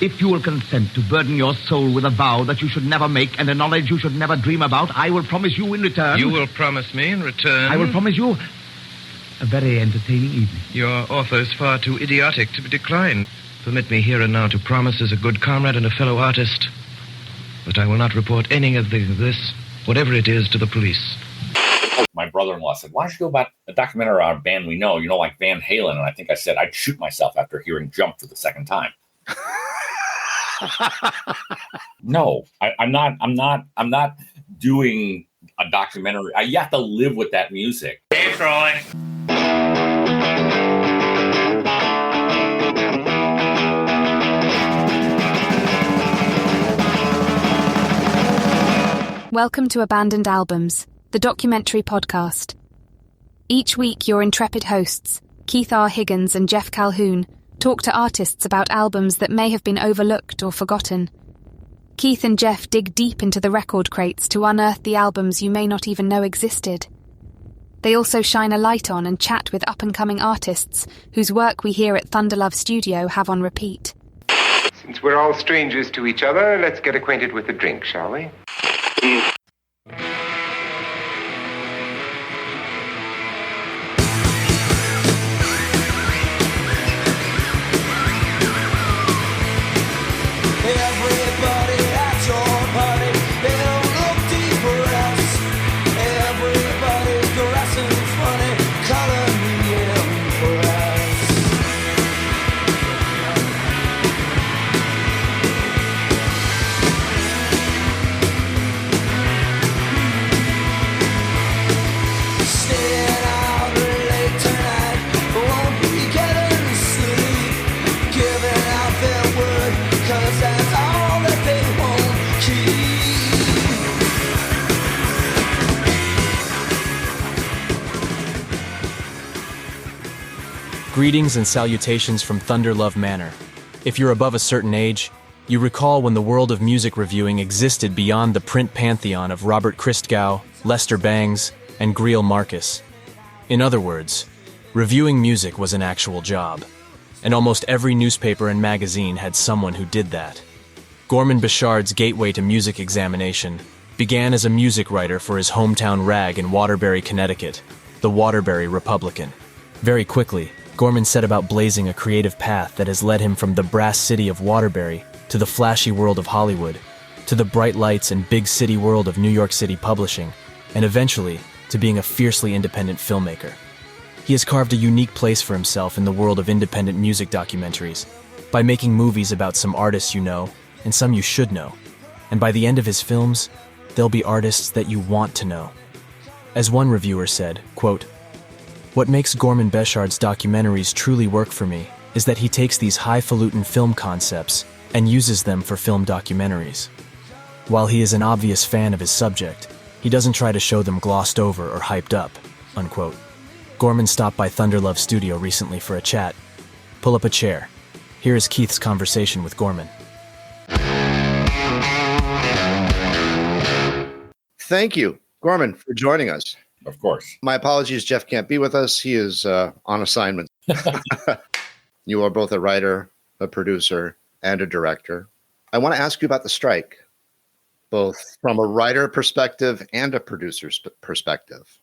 If you will consent to burden your soul with a vow that you should never make and a knowledge you should never dream about, I will promise you in return... You will promise me in return? I will promise you a very entertaining evening. Your offer is far too idiotic to be declined. Permit me here and now to promise as a good comrade and a fellow artist that I will not report any of this, whatever it is, to the police. My brother-in-law said, why don't you go about a documentary on a band we know, like Van Halen? And I think I said I'd shoot myself after hearing Jump for the second time. No, I'm not doing a documentary. You have to live with that music. Hey, Troy. Welcome to Abandoned Albums, the documentary podcast. Each week, your intrepid hosts, Keith R. Higgins and Jeff Calhoun, talk to artists about albums that may have been overlooked or forgotten. Keith and Jeff dig deep into the record crates to unearth the albums you may not even know existed. They also shine a light on and chat with up-and-coming artists whose work we here at Thunderlove Studio have on repeat. Since we're all strangers to each other, let's get acquainted with a drink, shall we? Greetings and salutations from Thunderlove Manor. If you're above a certain age, you recall when the world of music reviewing existed beyond the print pantheon of Robert Christgau, Lester Bangs, and Greil Marcus. In other words, reviewing music was an actual job, and almost every newspaper and magazine had someone who did that. Gorman Bechard's gateway to music examination began as a music writer for his hometown rag in Waterbury, Connecticut, the Waterbury Republican. Very quickly, Gorman set about blazing a creative path that has led him from the brass city of Waterbury to the flashy world of Hollywood, to the bright lights and big city world of New York City publishing, and eventually to being a fiercely independent filmmaker. He has carved a unique place for himself in the world of independent music documentaries by making movies about some artists you know and some you should know. And by the end of his films, they'll be artists that you want to know. As one reviewer said, quote, "What makes Gorman Bechard's documentaries truly work for me is that he takes these highfalutin film concepts and uses them for film documentaries. While he is an obvious fan of his subject, he doesn't try to show them glossed over or hyped up," unquote. Gorman stopped by Thunderlove Studio recently for a chat. Pull up a chair. Here is Keith's conversation with Gorman. Thank you, Gorman, for joining us. Of course. My apologies, Jeff can't be with us. He is on assignment. You are both a writer, a producer, and a director. I want to ask you about the strike, both from a writer perspective and a producer's perspective.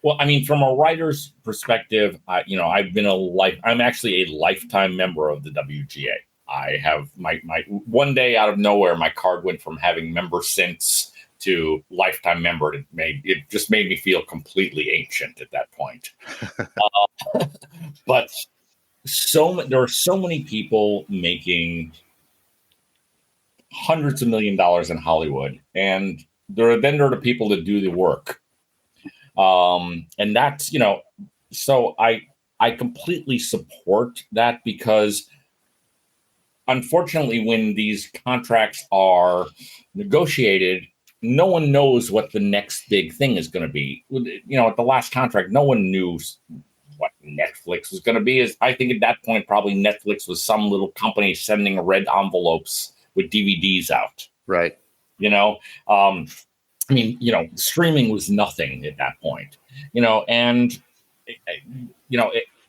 Well, I mean, from a writer's perspective, I'm actually a lifetime member of the WGA. I have my one day out of nowhere, my card went from having member since to lifetime member. It just made me feel completely ancient at that point. But there are so many people making hundreds of $millions in Hollywood, and there are the people that do the work. And that's, so I completely support that, because unfortunately, when these contracts are negotiated, no one knows what the next big thing is going to be. At the last contract, no one knew what Netflix was going to be. I think at that point, probably Netflix was some little company sending red envelopes with DVDs out. Right. Streaming was nothing at that point,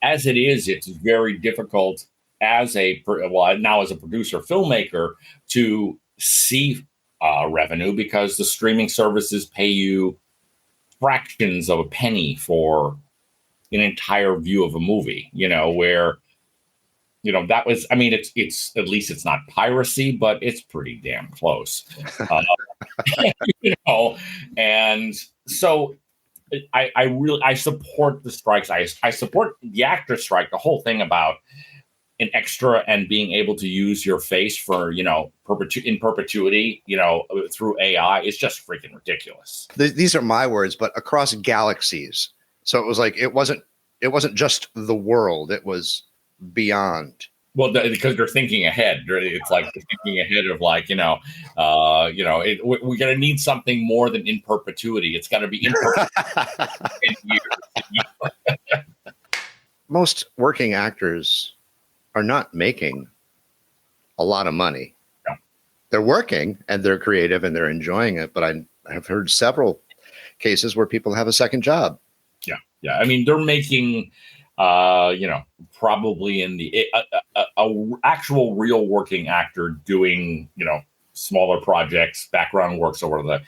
as it is, it's very difficult as now as a producer filmmaker to see revenue, because the streaming services pay you fractions of a penny for an entire view of a movie, where, that was, I mean, it's at least it's not piracy, but it's pretty damn close. And so I support the strikes. I support the actor strike, the whole thing about an extra and being able to use your face for, in perpetuity, through AI is just freaking ridiculous. These are my words, but across galaxies. So it was like, it wasn't just the world, it was beyond. Well, because they're thinking ahead. It's like they're thinking ahead of like, we're going to need something more than in perpetuity. It's got to be in perpetuity. Most working actors are not making a lot of money. No. They're working and they're creative and they're enjoying it. But I have heard several cases where people have a second job. Yeah. I mean, they're making, probably in the actual real working actor doing, smaller projects, background work. So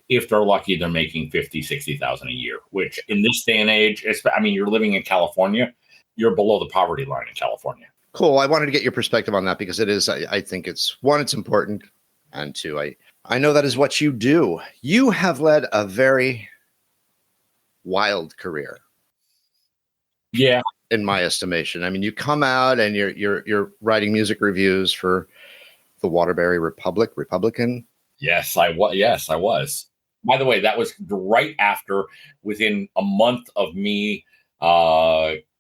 if they're lucky, they're making 50, 60,000 a year, which in this day and age, you're living in California, you're below the poverty line in California. Cool. I wanted to get your perspective on that because it is, I think it's important. And two, I know that is what you do. You have led a very wild career. Yeah. In my estimation. I mean, you come out and you're writing music reviews for the Waterbury Republican. Yes, I was. By the way, that was right after, within a month of me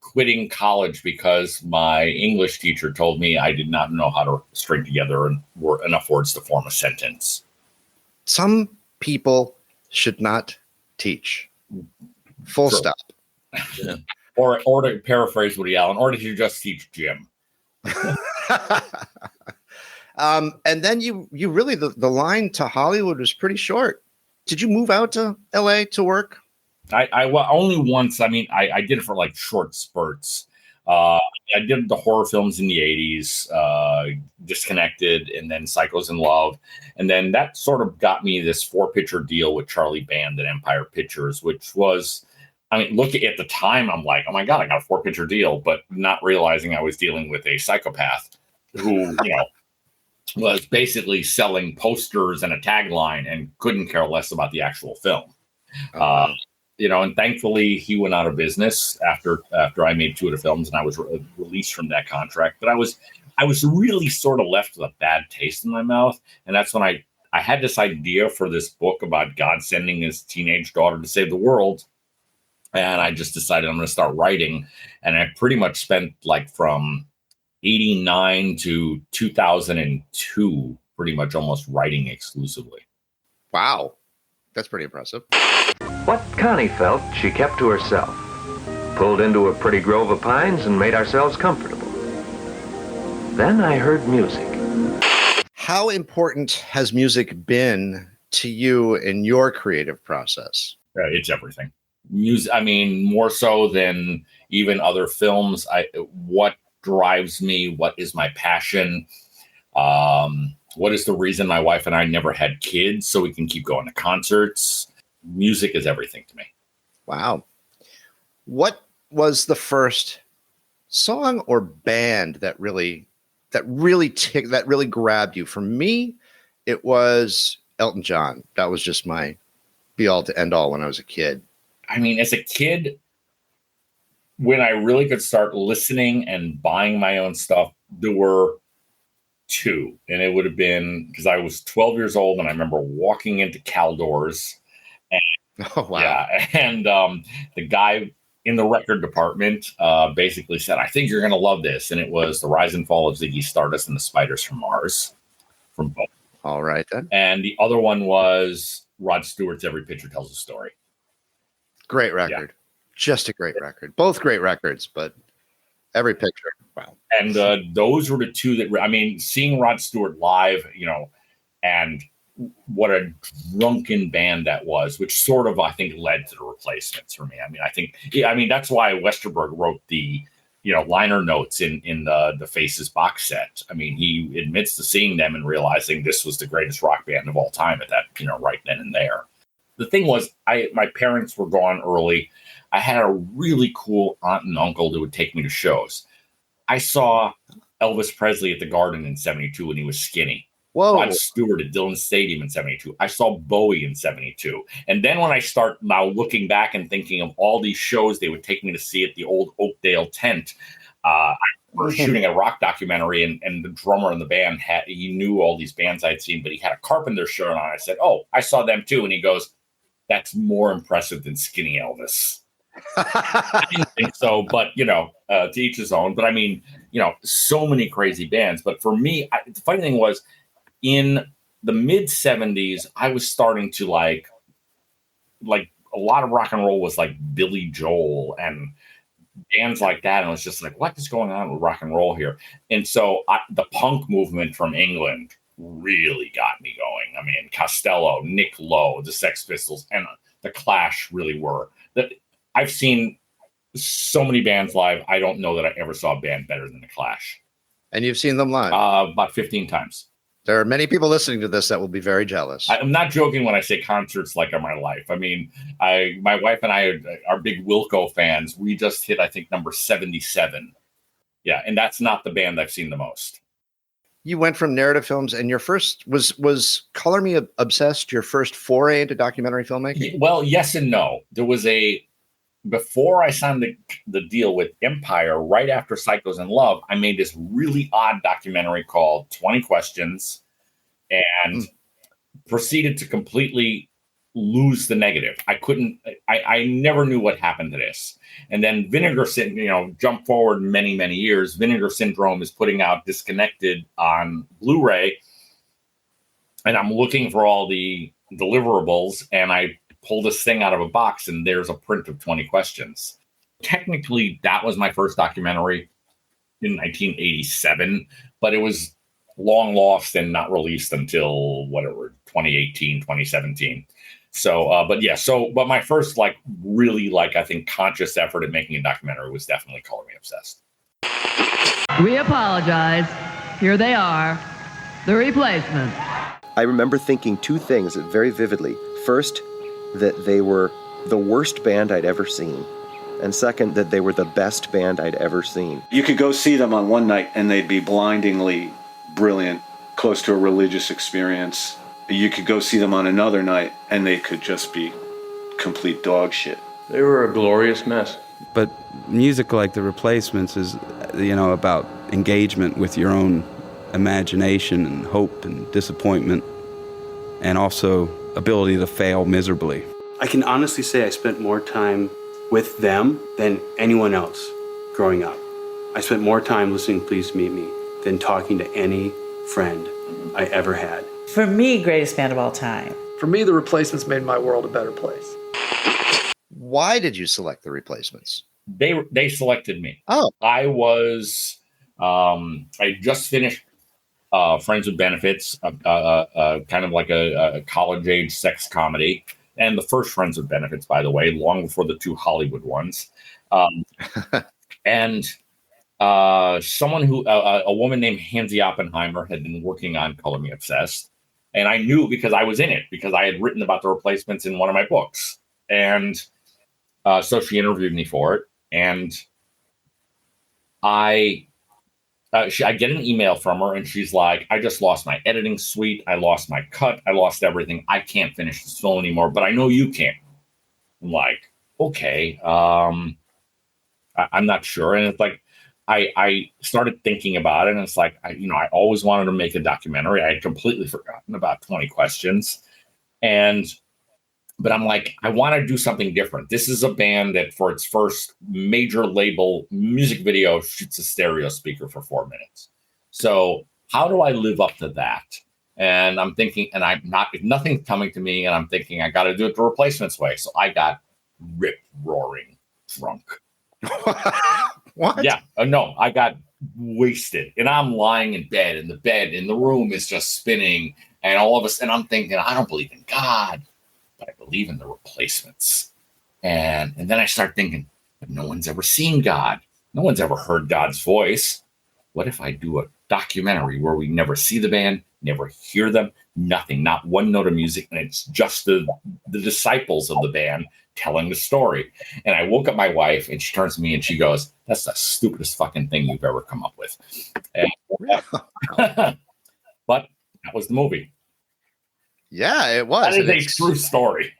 quitting college because my English teacher told me I did not know how to string together enough words to form a sentence. Some people should not teach. Full stop. Yeah. Or to paraphrase Woody Allen, or did you just teach Jim? And then you really, the line to Hollywood was pretty short. Did you move out to LA to work? I only once. I mean, I did it for like short spurts. I did the horror films in the 80s, Disconnected, and then Psychos in Love. And then that sort of got me this 4-picture deal with Charlie Band at Empire Pictures, which was, look at the time, I'm like, oh my God, I got a 4-picture deal, but not realizing I was dealing with a psychopath who, was basically selling posters and a tagline and couldn't care less about the actual film. And thankfully he went out of business after I made 2 of the films and I was released from that contract. But I was really sort of left with a bad taste in my mouth. And that's when I had this idea for this book about God sending his teenage daughter to save the world. And I just decided I'm going to start writing. And I pretty much spent like from 89 to 2002, pretty much almost writing exclusively. Wow. That's pretty impressive. What Connie felt, she kept to herself. Pulled into a pretty grove of pines and made ourselves comfortable. Then I heard music. How important has music been to you in your creative process? It's everything. Music, more so than even other films. What drives me? What is my passion? What is the reason my wife and I never had kids so we can keep going to concerts? Music is everything to me. Wow. What was the first song or band that really grabbed you? For me, it was Elton John. That was just my be all to end all when I was a kid. As a kid, when I really could start listening and buying my own stuff, there were 2. And it would have been because I was 12 years old and I remember walking into Caldors. And, oh, wow. Yeah. And the guy in the record department basically said, I think you're going to love this. And it was The Rise and Fall of Ziggy Stardust and the Spiders from Mars. From both. All right, then. And the other one was Rod Stewart's Every Picture Tells a Story. Great record. Yeah. Just a great record. Both great records, but Every Picture. Wow. And those were the 2 that, seeing Rod Stewart live, and what a drunken band that was, which sort of, I think, led to the Replacements for me. I think that's why Westerberg wrote the liner notes in the Faces box set. I mean, he admits to seeing them and realizing this was the greatest rock band of all time at that, right then and there. The thing was, my parents were gone early. I had a really cool aunt and uncle that would take me to shows. I saw Elvis Presley at the Garden in 72 when he was skinny. Whoa. Rod Stewart at Dillon Stadium in 72. I saw Bowie in 72. And then when I start now looking back and thinking of all these shows they would take me to see at the old Oakdale tent, I was shooting a rock documentary, and the drummer in the band, he knew all these bands I'd seen, but he had a Carpenter shirt on. I said, "Oh, I saw them too." And he goes, "That's more impressive than skinny Elvis." I didn't think so, but to each his own. But I mean, so many crazy bands. But for me, the funny thing was, in the mid 70s, I was starting to like a lot of rock and roll was like Billy Joel and bands like that. And I was just like, what is going on with rock and roll here? And so the punk movement from England really got me going. I mean, Costello, Nick Lowe, the Sex Pistols, and the Clash really were. That I've seen so many bands live. I don't know that I ever saw a band better than the Clash. And you've seen them live? About 15 times. There are many people listening to this that will be very jealous. I'm not joking when I say concerts like are my life. I mean, my wife and I are big Wilco fans. We just hit, I think, number 77. Yeah, and that's not the band I've seen the most. You went from narrative films, and your first was Color Me Obsessed your first foray into documentary filmmaking? Well, yes and no. There was before I signed the deal with Empire, right after Psychos in Love, I made this really odd documentary called 20 Questions and proceeded to completely lose the negative. I never knew what happened to this. And then Vinegar Syndrome, jump forward many, many years, Vinegar Syndrome is putting out Disconnected on Blu-ray. And I'm looking for all the deliverables, and I pull this thing out of a box, and there's a print of 20 Questions. Technically, that was my first documentary in 1987, but it was long lost and not released until 2018, 2017. So, but my first really I think conscious effort at making a documentary was definitely Color Me Obsessed. We apologize. Here they are, the replacements. I remember thinking two things very vividly. First, that they were the worst band I'd ever seen. And second, that they were the best band I'd ever seen. You could go see them on one night and they'd be blindingly brilliant, close to a religious experience. You could go see them on another night and they could just be complete dog shit. They were a glorious mess. But music like The Replacements is, about engagement with your own imagination and hope and disappointment, and also ability to fail miserably. I can honestly say I spent more time with them than anyone else growing up. I spent more time listening to Please Meet Me than talking to any friend I ever had. For me, greatest band of all time. For me, The Replacements made my world a better place. Why did you select The Replacements? They selected me. Oh. I was, I just finished Friends with Benefits, kind of like a college-age sex comedy. And the first Friends with Benefits, by the way, long before the two Hollywood ones. And someone a woman named Hansi Oppenheimer had been working on Color Me Obsessed. And I knew because I was in it, because I had written about The Replacements in one of my books. And so she interviewed me for it. And I get an email from her, and she's like, I just lost my editing suite. I lost my cut. I lost everything. I can't finish this film anymore, but I know you can. I'm like, okay. I'm not sure. And it's like, I started thinking about it, and it's like, I always wanted to make a documentary. I had completely forgotten about 20 Questions. But I'm like, I want to do something different. This is a band that for its first major label music video shoots a stereo speaker for 4 minutes. So how do I live up to that? And I'm thinking, and nothing's coming to me, and I'm thinking I got to do it the Replacements way. So I got rip-roaring drunk. What? Yeah, no, I got wasted, and I'm lying in bed, and the room is just spinning, and all of a sudden I'm thinking, I don't believe in God, but I believe in The Replacements. And then I start thinking, but no one's ever seen God. No one's ever heard God's voice. What if I do a documentary where we never see the band, never hear them, nothing, not one note of music, and it's just the disciples of the band telling the story? And I woke up my wife, and she turns to me and she goes, "That's the stupidest fucking thing you've ever come up with." And, but that was the movie. Yeah, it was. That is a true story.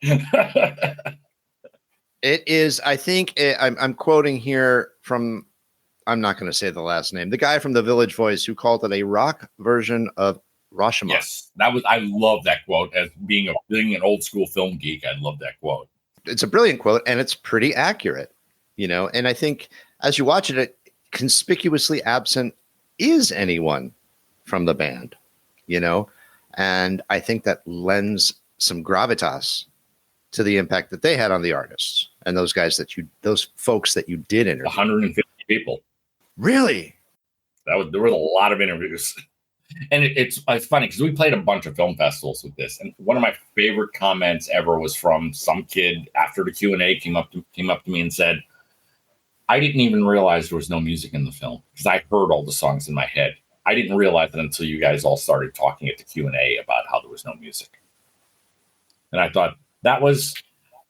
It is. I think I'm quoting here from, I'm not going to say the last name, the guy from the Village Voice who called it a rock version of Rashomon. Yes, I love that quote. As being an old school film geek, I love that quote. It's a brilliant quote, and it's pretty accurate, and I think as you watch it, conspicuously absent is anyone from the band, and I think that lends some gravitas to the impact that they had on the artists and those guys those folks that you did interview. 150 people. Really? There were a lot of interviews. And it's funny because we played a bunch of film festivals with this. And one of my favorite comments ever was from some kid after the Q&A came up to me and said, "I didn't even realize there was no music in the film because I heard all the songs in my head. I didn't realize it until you guys all started talking at the Q&A about how there was no music." And I thought that was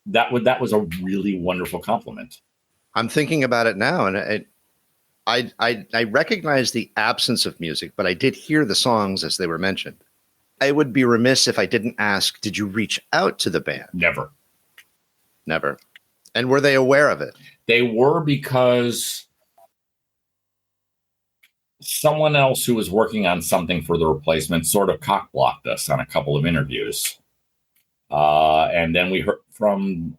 a really wonderful compliment. I'm thinking about it now, and I recognize the absence of music, but I did hear the songs as they were mentioned. I would be remiss if I didn't ask, did you reach out to the band? Never. And were they aware of it? They were, because someone else who was working on something for the replacement sort of cock-blocked us on a couple of interviews. And then we heard from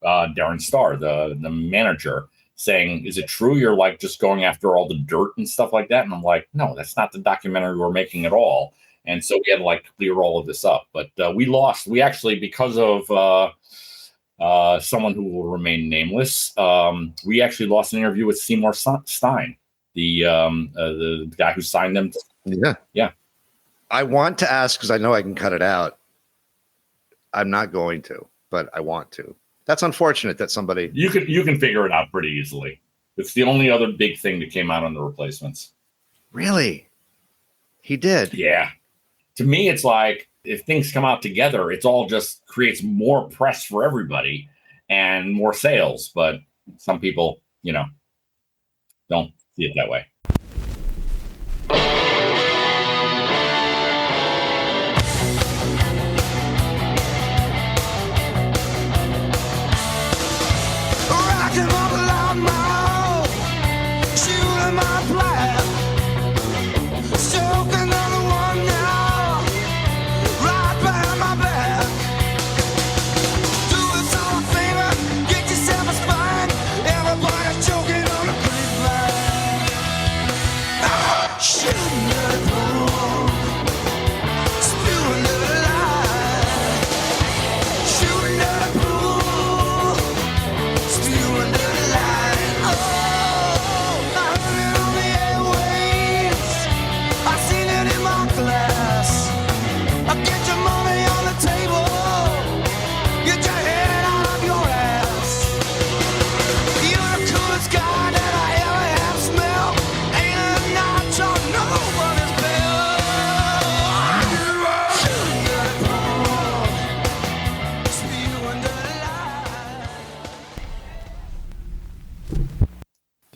Darren Starr, the manager, saying, "Is it true you're like just going after all the dirt and stuff like that?" And I'm like, "No, that's not the documentary we're making at all." And so we had to clear all of this up. But we actually, because of someone who will remain nameless, we actually lost an interview with Seymour Stein, the guy who signed them. Yeah. I want to ask, because I know I can cut it out. I'm not going to, but I want to. That's unfortunate that somebody... You can figure it out pretty easily. It's the only other big thing that came out on the replacements. Really? He did? Yeah. To me, it's like, if things come out together, it's all just creates more press for everybody and more sales. But some people, don't see it that way.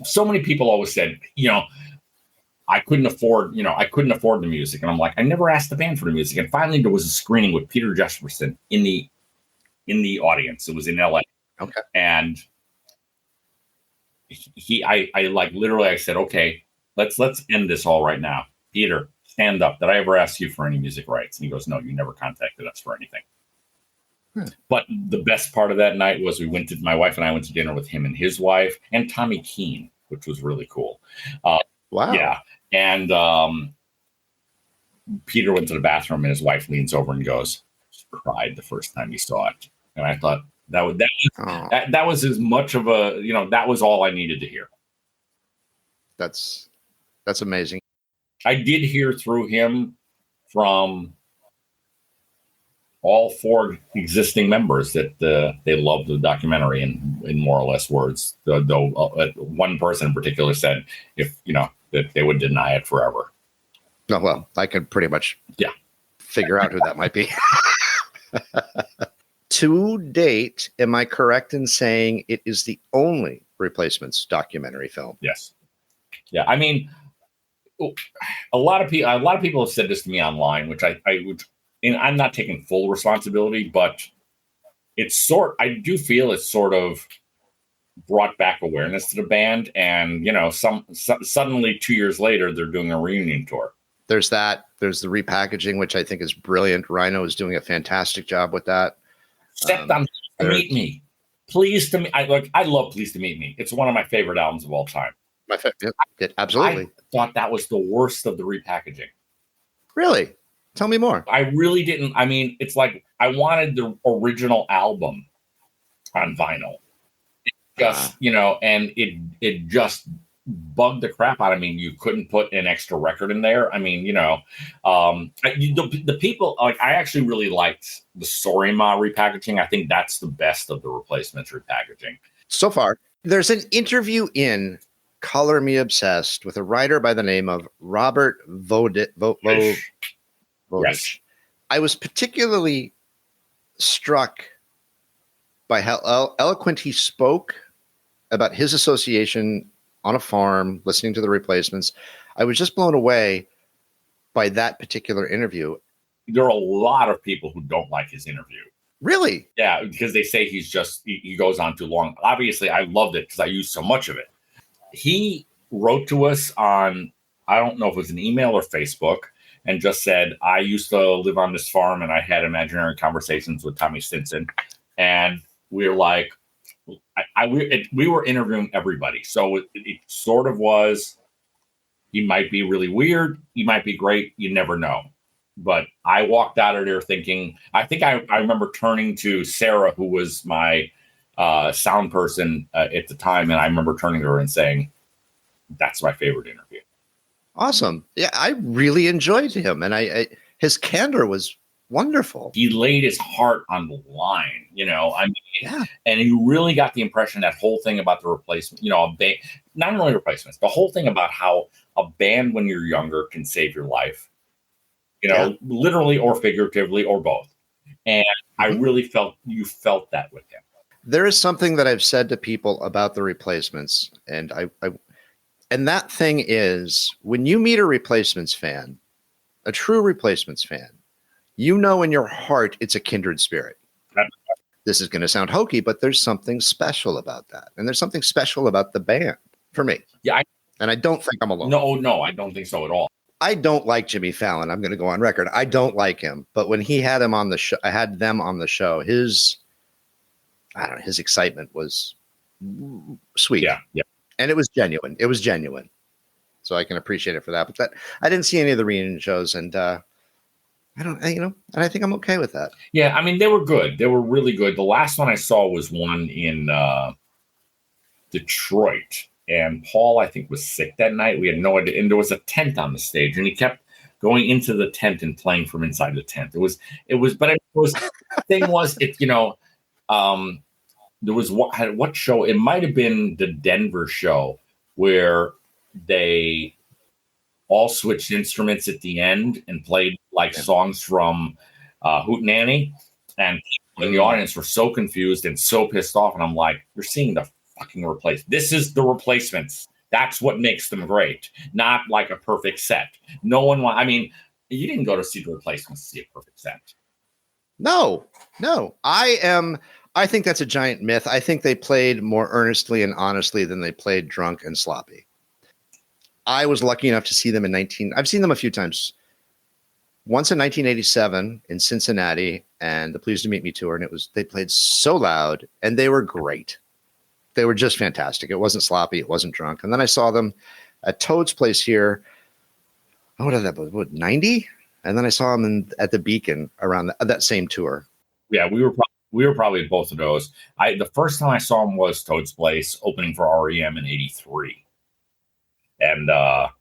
So many people always said, I couldn't afford the music. And I'm like, I never asked the band for the music. And finally there was a screening with Peter Jesperson in the audience. It was in LA. Okay. And I said, okay, let's end this all right now. Peter, stand up. Did I ever ask you for any music rights? And he goes, no, you never contacted us for anything. But the best part of that night was my wife and I went to dinner with him and his wife and Tommy Keene, which was really cool. Wow. Yeah. And Peter went to the bathroom and his wife leans over and goes, she cried the first time he saw it. And I thought that was as much of a, that was all I needed to hear. That's amazing. I did hear through him from all 4 existing members that they loved the documentary in more or less words. Though one person in particular said that they would deny it forever. Oh, well, I can pretty much figure out who that might be. To date, am I correct in saying it is the only Replacements documentary film? Yes. Yeah. I mean, a lot of people have said this to me online, which I would, and I'm not taking full responsibility, but I do feel it's sort of brought back awareness to the band, and suddenly 2 years later they're doing a reunion tour. There's that. There's the repackaging, which I think is brilliant. Rhino is doing a fantastic job with that. Except on Meet Me. Pleased to Meet. I love Pleased to Meet Me. It's one of my favorite albums of all time. My favorite. Absolutely. I thought that was the worst of the repackaging. Really? Tell me more. I really didn't. I mean, it's like I wanted the original album on vinyl. And it just bugged the crap out of me. You couldn't put an extra record in there. I mean, the people, like, I actually really liked the Sorima repackaging. I think that's the best of the Replacements repackaging so far. There's an interview in Color Me Obsessed with a writer by the name of Robert Vodich. Yes. I was particularly struck by how eloquent he spoke about his association on a farm, listening to the Replacements. I was just blown away by that particular interview. There are a lot of people who don't like his interview. Really? Yeah, because they say he goes on too long. Obviously, I loved it because I used so much of it. He wrote to us on, I don't know if it was an email or Facebook, and just said, I used to live on this farm and I had imaginary conversations with Tommy Stinson. And we were like, we were interviewing everybody. So it sort of was, he might be really weird. He might be great. You never know. But I walked out of there thinking, I think I remember turning to Sarah, who was my sound person at the time. And I remember turning to her and saying, that's my favorite interview. Awesome. Yeah, I really enjoyed him. And his candor was wonderful. He laid his heart on the line, and you really got the impression that whole thing about the Replacement, a band, not only Replacements, the whole thing about how a band when you're younger can save your life, literally or figuratively or both. And I really felt you felt that with him. There is something that I've said to people about the Replacements, and and that thing is, when you meet a Replacements fan, a true Replacements fan, in your heart it's a kindred spirit. This is going to sound hokey, but there's something special about that. And there's something special about the band for me. Yeah. And I don't think I'm alone. No, I don't think so at all. I don't like Jimmy Fallon. I'm going to go on record. I don't like him. But when he had him on the show, I had them on the show, his excitement was sweet. Yeah. And it was genuine. So I can appreciate it for that. But I didn't see any of the reunion shows, and I don't, and I think I'm okay with that. Yeah, I mean, they were good. They were really good. The last one I saw was one in Detroit, and Paul, I think, was sick that night. We had no idea, and there was a tent on the stage, and he kept going into the tent and playing from inside the tent. There was what show? It might have been the Denver show where they all switched instruments at the end and played songs from Hootenanny, and people in the audience were so confused and so pissed off. And I'm like, you're seeing the fucking Replacements. This is the Replacements. That's what makes them great, not like a perfect set. You didn't go to see the Replacements to see a perfect set. No. I think that's a giant myth. I think they played more earnestly and honestly than they played drunk and sloppy. I was lucky enough to see them I've seen them a few times. Once in 1987 in Cincinnati, and the Pleased to Meet Me tour, and they played so loud, and they were great. They were just fantastic. It wasn't sloppy, it wasn't drunk. And then I saw them at Toad's place here. Oh, what did that? What, 90? And then I saw them at the Beacon around that same tour. Yeah, we were probably at both of those. The first time I saw them was Toad's Place, opening for REM in '83. And Bob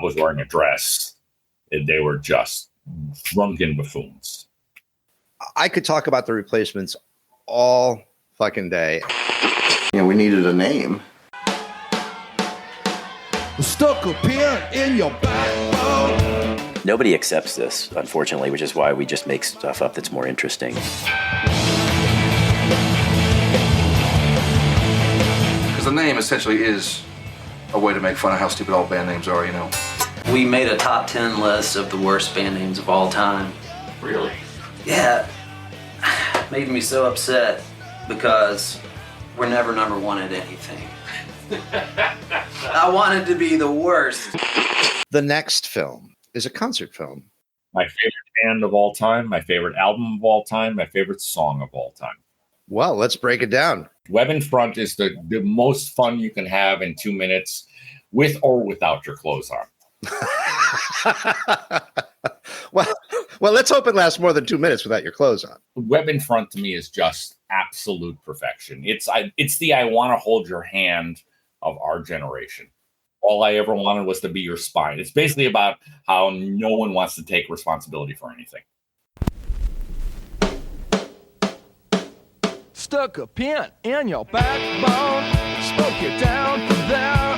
was wearing a dress. And they were just drunken buffoons. I could talk about The Replacements all fucking day. Yeah, we needed a name. Stuck a pin in your backbone. Nobody accepts this, unfortunately, which is why we just make stuff up that's more interesting. Because the name essentially is a way to make fun of how stupid all band names are, you know. We made a top 10 list of the worst band names of all time. Really? Yeah. Made me so upset because we're never number one at anything. I wanted to be the worst. The next film is a concert film. My favorite band of all time, my favorite album of all time, my favorite song of all time. Well, let's break it down. Web in Front is the most fun you can have in 2 minutes with or without your clothes on. Well, let's hope it lasts more than 2 minutes without your clothes on. Web in Front to me is just absolute perfection. It's the I want to hold your hand of our generation. All I ever wanted was to be your spine. It's basically about how no one wants to take responsibility for anything. Stuck a pin in your backbone, spoke you down from there.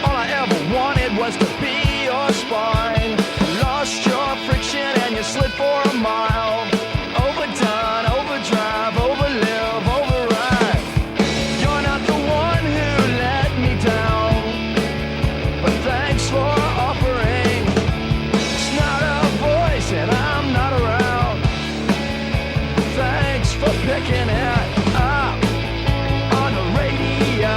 All I ever wanted was to be your spine. Lost your friction and you slid for a mile. Overdone, overdrive, overlive, override. You're not the one who let me down, but thanks for offering. It's not a voice and I'm not around. Thanks for picking it up on the radio.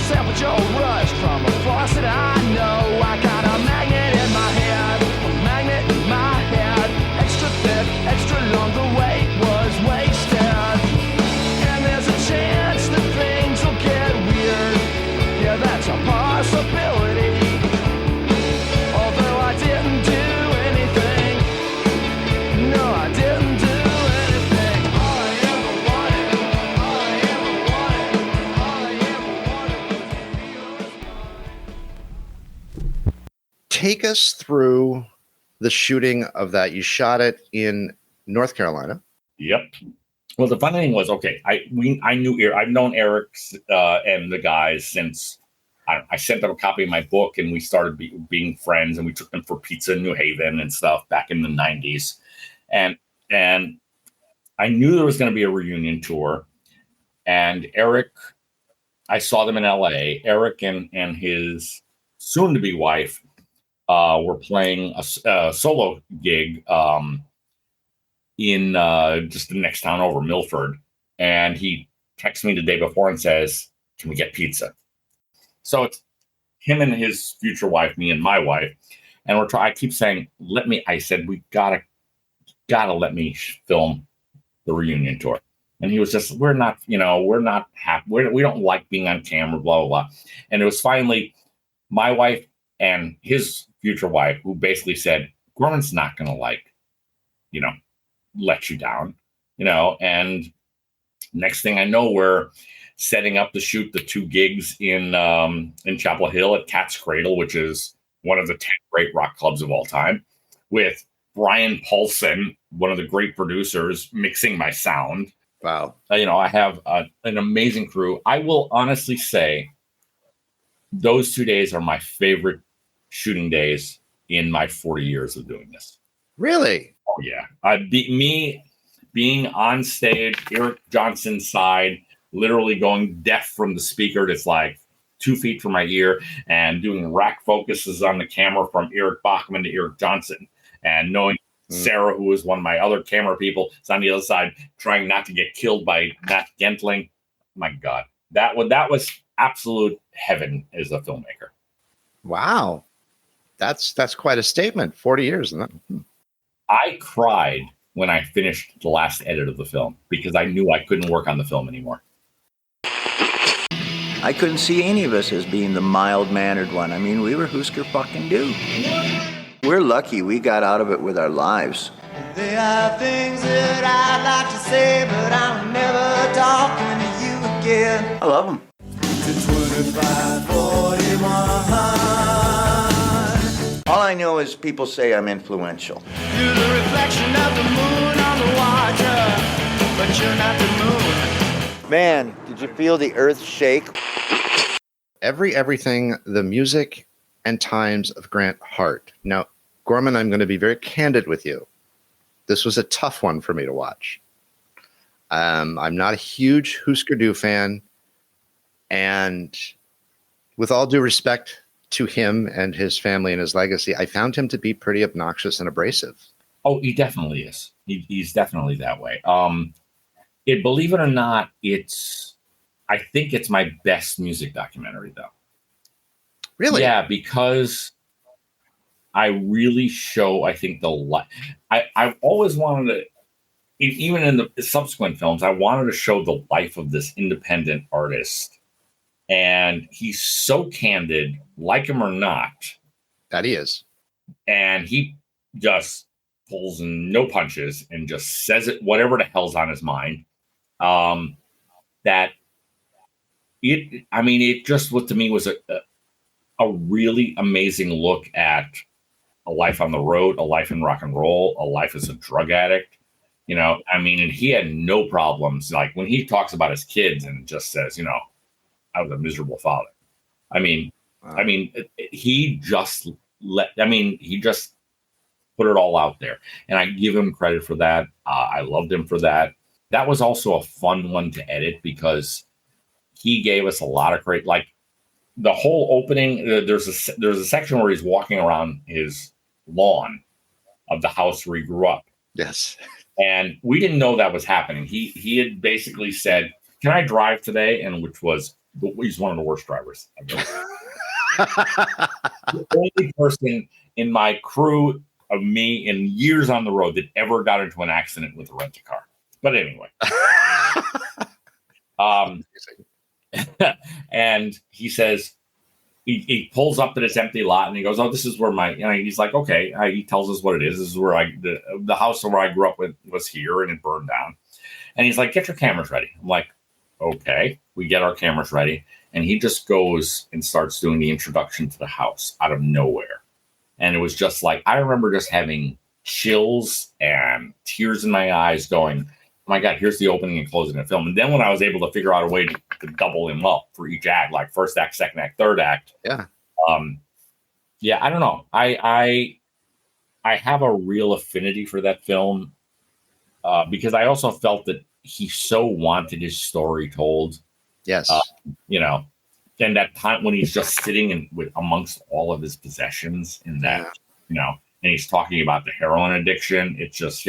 Sample Joe Rush from a faucet I know. I got a magnet in my head, a magnet in my head. Extra thick, extra long, the weight was wasted. And there's a chance that things will get weird. Yeah, that's a possibility. Although I didn't do anything. No, I didn't do anything. All I ever wanted, all I ever wanted, all I ever wanted. Take us through the shooting of that. You shot it in North Carolina. Yep. Well, the funny thing was, okay, I knew I've known Eric and the guys since I sent them a copy of my book, and we started being friends, and we took them for pizza in New Haven and stuff back in the 90s. And I knew there was going to be a reunion tour, and Eric, I saw them in LA. Eric and his soon-to-be wife were playing a solo gig in just the next town over, Milford. And he texts me the day before and says, "Can we get pizza?" So it's him and his future wife, me and my wife. And I keep saying, I said, we gotta let me film the reunion tour. And he was just, we're not happy. We don't like being on camera, blah, blah, blah. And it was finally my wife and his future wife who basically said, Gorman's not going to let you down, and next thing I know, we're setting up to shoot the 2 gigs in Chapel Hill at Cat's Cradle, which is one of the 10 great rock clubs of all time, with Brian Paulson, one of the great producers, mixing my sound. Wow. I have an amazing crew. I will honestly say those 2 days are my favorite shooting days in my 40 years of doing this. Really? Oh, yeah. Me being on stage, Eric Johnson's side, literally going deaf from the speaker that's like 2 feet from my ear, and doing rack focuses on the camera from Eric Bachman to Eric Johnson, and knowing Sarah, who is one of my other camera people, is on the other side trying not to get killed by Matt Gentling. My God, that was absolute heaven as a filmmaker. Wow. That's quite a statement. 40 years. I cried when I finished the last edit of the film because I knew I couldn't work on the film anymore. I couldn't see any of us as being the mild-mannered one. I mean, we were Husker fucking do. We're lucky we got out of it with our lives. There are things that I'd like to say, but I'm never talking to you again. I love them. 2541. All I know is people say I'm influential. You're the reflection of the moon on the water, but you're not the moon. Man, did you feel the earth shake? Everything, the music and times of Grant Hart. Now, Gorman, I'm going to be very candid with you. This was a tough one for me to watch. I'm not a huge Husker Du fan, and with all due respect to him and his family and his legacy, I found him to be pretty obnoxious and abrasive. Oh, he definitely is. He's definitely that way. Believe it or not, I think it's my best music documentary, though. Really? Yeah, because I really show, I think, I've always wanted to, even in the subsequent films, I wanted to show the life of this independent artist. And he's so candid, like him or not. That he is. And he just pulls no punches and just says it, whatever the hell's on his mind. It just, what to me was a really amazing look at a life on the road, a life in rock and roll, a life as a drug addict. And he had no problems. Like when he talks about his kids and just says, I was a miserable father. He just put it all out there. And I give him credit for that. I loved him for that. That was also a fun one to edit because he gave us a lot of great, like the whole opening. There's a section where he's walking around his lawn of the house where he grew up. Yes. And we didn't know that was happening. He had basically said, "Can I drive today?" And he's one of the worst drivers I've ever. The only person in my crew of me in years on the road that ever got into an accident with a rent-a-car. But anyway. And he says, he pulls up to this empty lot and he goes, "Oh, this is where he's like, okay." He tells us what it is. This is where the house where I grew up with was here and it burned down. And he's like, "Get your cameras ready." I'm like, okay. We get our cameras ready. And he just goes and starts doing the introduction to the house out of nowhere. And it was just like, I remember just having chills and tears in my eyes going, "Oh my God, here's the opening and closing of the film." And then when I was able to figure out a way to double him up for each act, like first act, second act, third act. Yeah. I don't know. I have a real affinity for that film because I also felt that he so wanted his story told. Yes. And that time when he's just sitting amongst all of his possessions in that, and he's talking about the heroin addiction. It's just,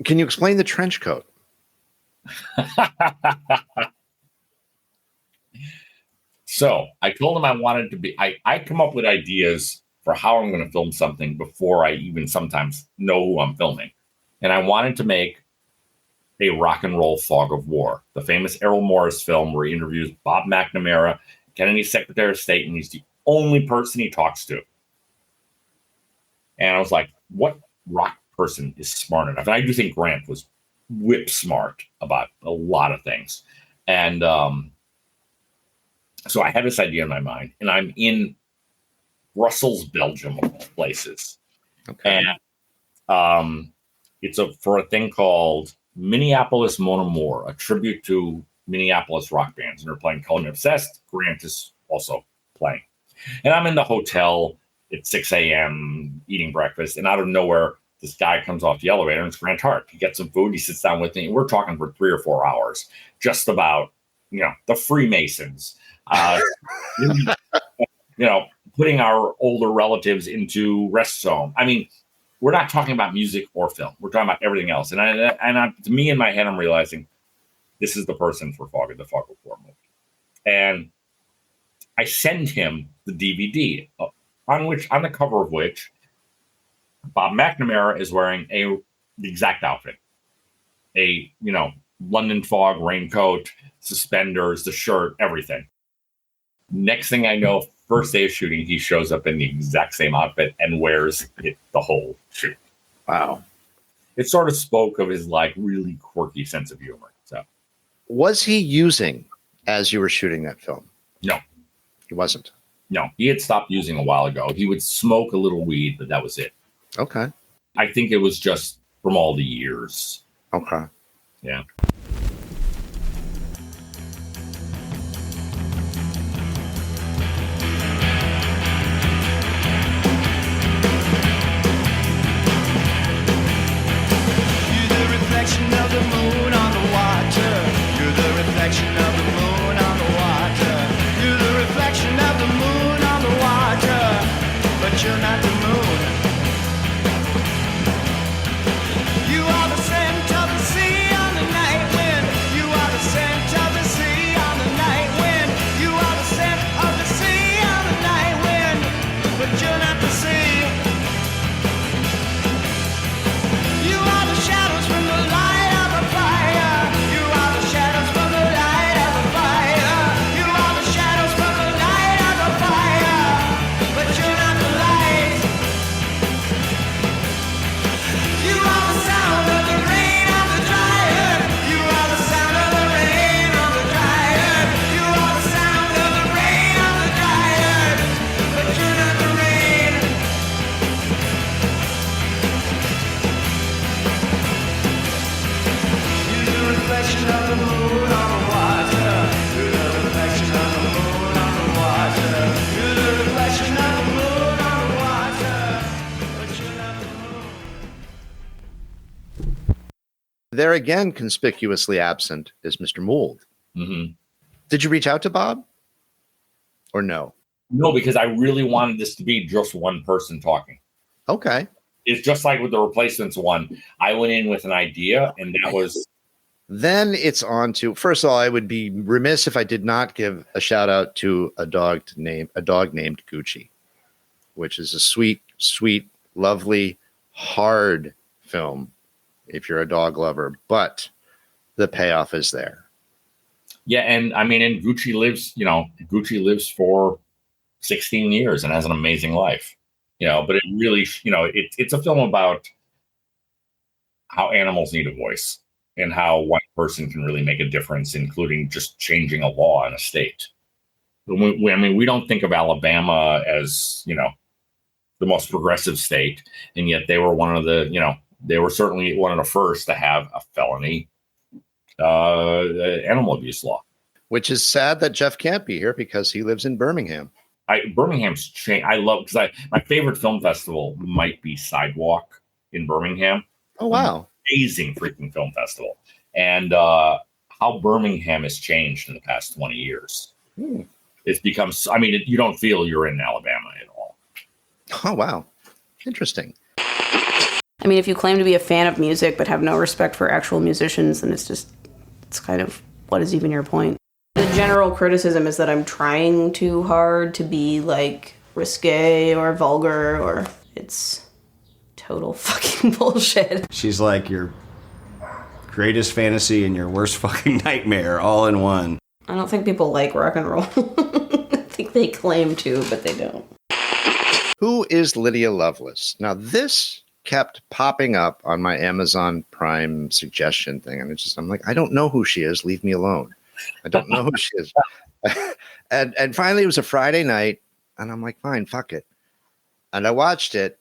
Can you explain the trench coat? So I told him I wanted to be, I come up with ideas for how I'm going to film something before I even sometimes know who I'm filming. And I wanted to make a rock and roll fog of war, the famous Errol Morris film where he interviews Bob McNamara, Kennedy's Secretary of State, and he's the only person he talks to. And I was like, what rock person is smart enough? And I do think Grant was whip smart about a lot of things. And so I had this idea in my mind, and I'm in Brussels, Belgium, of all places. Okay. And it's for a thing called Minneapolis Mon Amour, a tribute to Minneapolis rock bands. And they're playing Color Me Obsessed. Grant is also playing. And I'm in the hotel at 6 a.m. eating breakfast. And out of nowhere, this guy comes off the elevator and it's Grant Hart. He gets some food. He sits down with me. And we're talking for 3 or 4 hours just about, the Freemasons, putting our older relatives into rest home. We're not talking about music or film. We're talking about everything else. And to me, in my head, I'm realizing this is the person for the Fog of War movie. And I send him the DVD on the cover of which Bob McNamara is wearing the exact outfit, a London fog raincoat, suspenders, the shirt, everything. Next thing I know, first day of shooting, he shows up in the exact same outfit and wears it the whole shoot. Wow. It sort of spoke of his really quirky sense of humor. So, was he using as you were shooting that film? No, he wasn't. No, he had stopped using a while ago. He would smoke a little weed, but that was it. Okay. I think it was just from all the years. Okay. Yeah. Reflection of the moon on the water. You're the reflection of the moon on the water. You're the reflection of the moon on the water. But you're not the moon. You are the scent of the sea on the night wind. You are the scent of the sea on the night wind. You are the scent of the sea on the night wind. But you're not the sea. You are the shadows from the light of the fire. You are the shadows from the light of the fire. You are the shadows from the light of the fire. But you're not the light. You are the sound of the rain on the dry earth. You are the sound of the rain on the dry earth. You are the sound of the rain on the dry earth. But you're not the rain. Reflection of the moon on the water. You're the reflection of the moon on the water. You're the reflection of the moon on the water. But you're not the moon. There again, conspicuously absent is Mr. Mould. Mm-hmm. Did you reach out to Bob? Or no? No, because I really wanted this to be just one person talking. Okay. It's just like with the Replacements one. I went in with an idea, and that was... Then it's on to, first of all, I would be remiss if I did not give a shout out to a dog named Gucci, which is a sweet, sweet, lovely, hard film if you're a dog lover, but the payoff is there. Yeah, and I mean, and Gucci lives for 16 years and has an amazing life. But it really, it's a film about how animals need a voice. And how one person can really make a difference, including just changing a law in a state. We don't think of Alabama as, the most progressive state, and yet they were they were certainly one of the first to have a felony animal abuse law. Which is sad that Jeff can't be here because he lives in Birmingham. Birmingham's changed. I love, because my favorite film festival might be Sidewalk in Birmingham. Oh, wow. Amazing freaking film festival. And how Birmingham has changed in the past 20 years. It's become, you don't feel you're in Alabama at all. Oh, wow. Interesting. I mean, if you claim to be a fan of music but have no respect for actual musicians, then it's kind of, what is even your point? The general criticism is that I'm trying too hard to be like risque or vulgar, or it's total fucking bullshit. She's like your greatest fantasy and your worst fucking nightmare all in one. I don't think people like rock and roll. I think they claim to, but they don't. Who is Lydia Lovelace? Now, this kept popping up on my Amazon Prime suggestion thing. And I'm like, I don't know who she is. Leave me alone. I don't know who she is. and finally, it was a Friday night. And I'm like, fine, fuck it. And I watched it.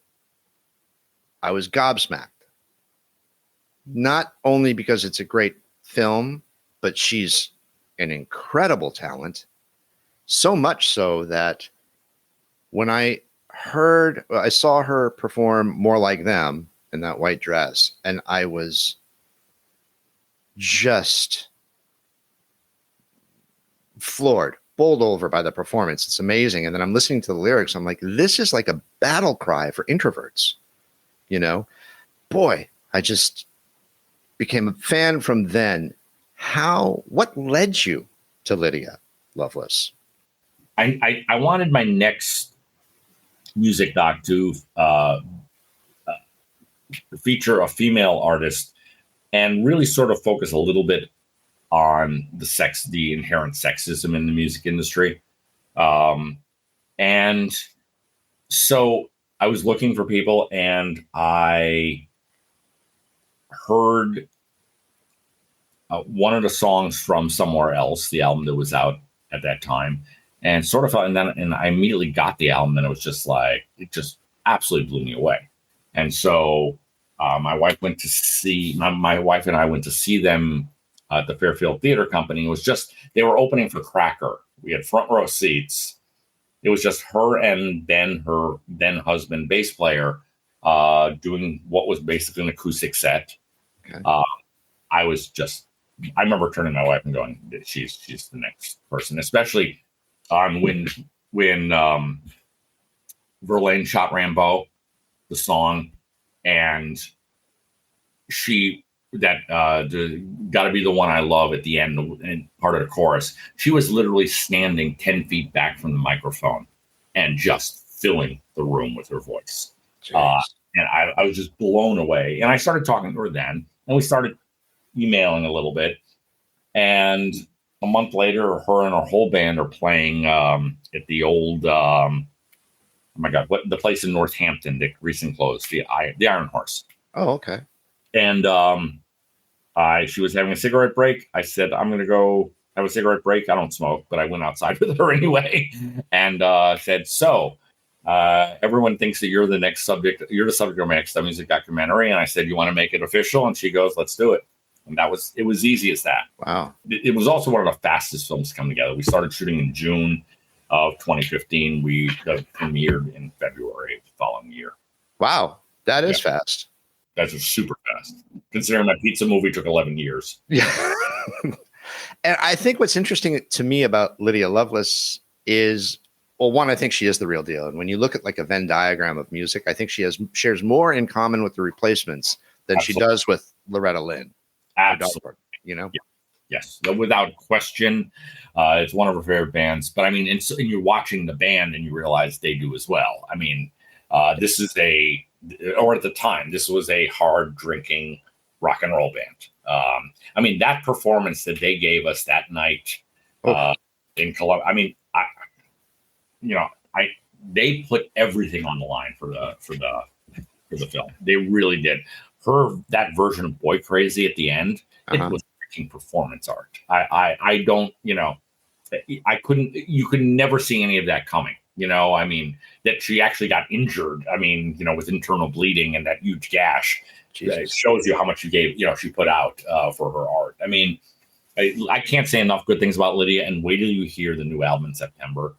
I was gobsmacked. Not only because it's a great film, but she's an incredible talent. So much so that when I saw her perform More Like Them in that white dress, and I was just floored, bowled over by the performance. It's amazing. And then I'm listening to the lyrics. I'm like, this is like a battle cry for introverts. Boy, I just became a fan from then. What led you to Lydia Lovelace? I wanted my next music doc to feature a female artist and really sort of focus a little bit on the inherent sexism in the music industry. And so I was looking for people, and I heard one of the songs from Somewhere Else, the album that was out at that time. and sort of, and I immediately got the album, and it was just like, it just absolutely blew me away. And so my wife went to see, my wife and I went to see them at the Fairfield Theater Company. It was just, they were opening for Cracker. We had front row seats. It was just her and Ben, her then husband, bass player, doing what was basically an acoustic set. Okay. I remember turning to my wife and going, she's the next person, especially when Verlaine shot Rambo, the song, and Gotta Be the One I Love at the end and part of the chorus. She was literally standing 10 feet back from the microphone and just filling the room with her voice. And I was just blown away. And I started talking to her then, and we started emailing a little bit. And a month later, her and her whole band are playing at the old, oh my God, the place in Northampton that recently closed, the Iron Horse. Oh, okay. And she was having a cigarette break. I said, I'm going to go have a cigarette break. I don't smoke, but I went outside with her anyway and said, so everyone thinks that you're the next subject. You're the subject of my next music documentary. And I said, you want to make it official? And she goes, let's do it. And it was easy as that. Wow. It was also one of the fastest films to come together. We started shooting in June of 2015. We premiered in February of the following year. Wow. That is fast. That's just super fast, considering my pizza movie took 11 years. Yeah. And I think what's interesting to me about Lydia Lovelace is, well, one, I think she is the real deal. And when you look at like a Venn diagram of music, I think she shares more in common with the Replacements than she does with Loretta Lynn. Absolutely. You know? Yeah. Yes, without question. It's one of her favorite bands. But I mean, and you're watching the band and you realize they do as well. I mean, this is at the time, this was a hard drinking rock and roll band. I mean, that performance that they gave us that night in Columbia, I mean, they put everything on the line for the film. They really did. That version of Boy Crazy at the end, it was freaking performance art. I don't, you could never see any of that coming. I mean, that she actually got injured. I mean, with internal bleeding and that huge gash. It shows you how much she put out for her art. I mean, I can't say enough good things about Lydia, and wait till you hear the new album in September.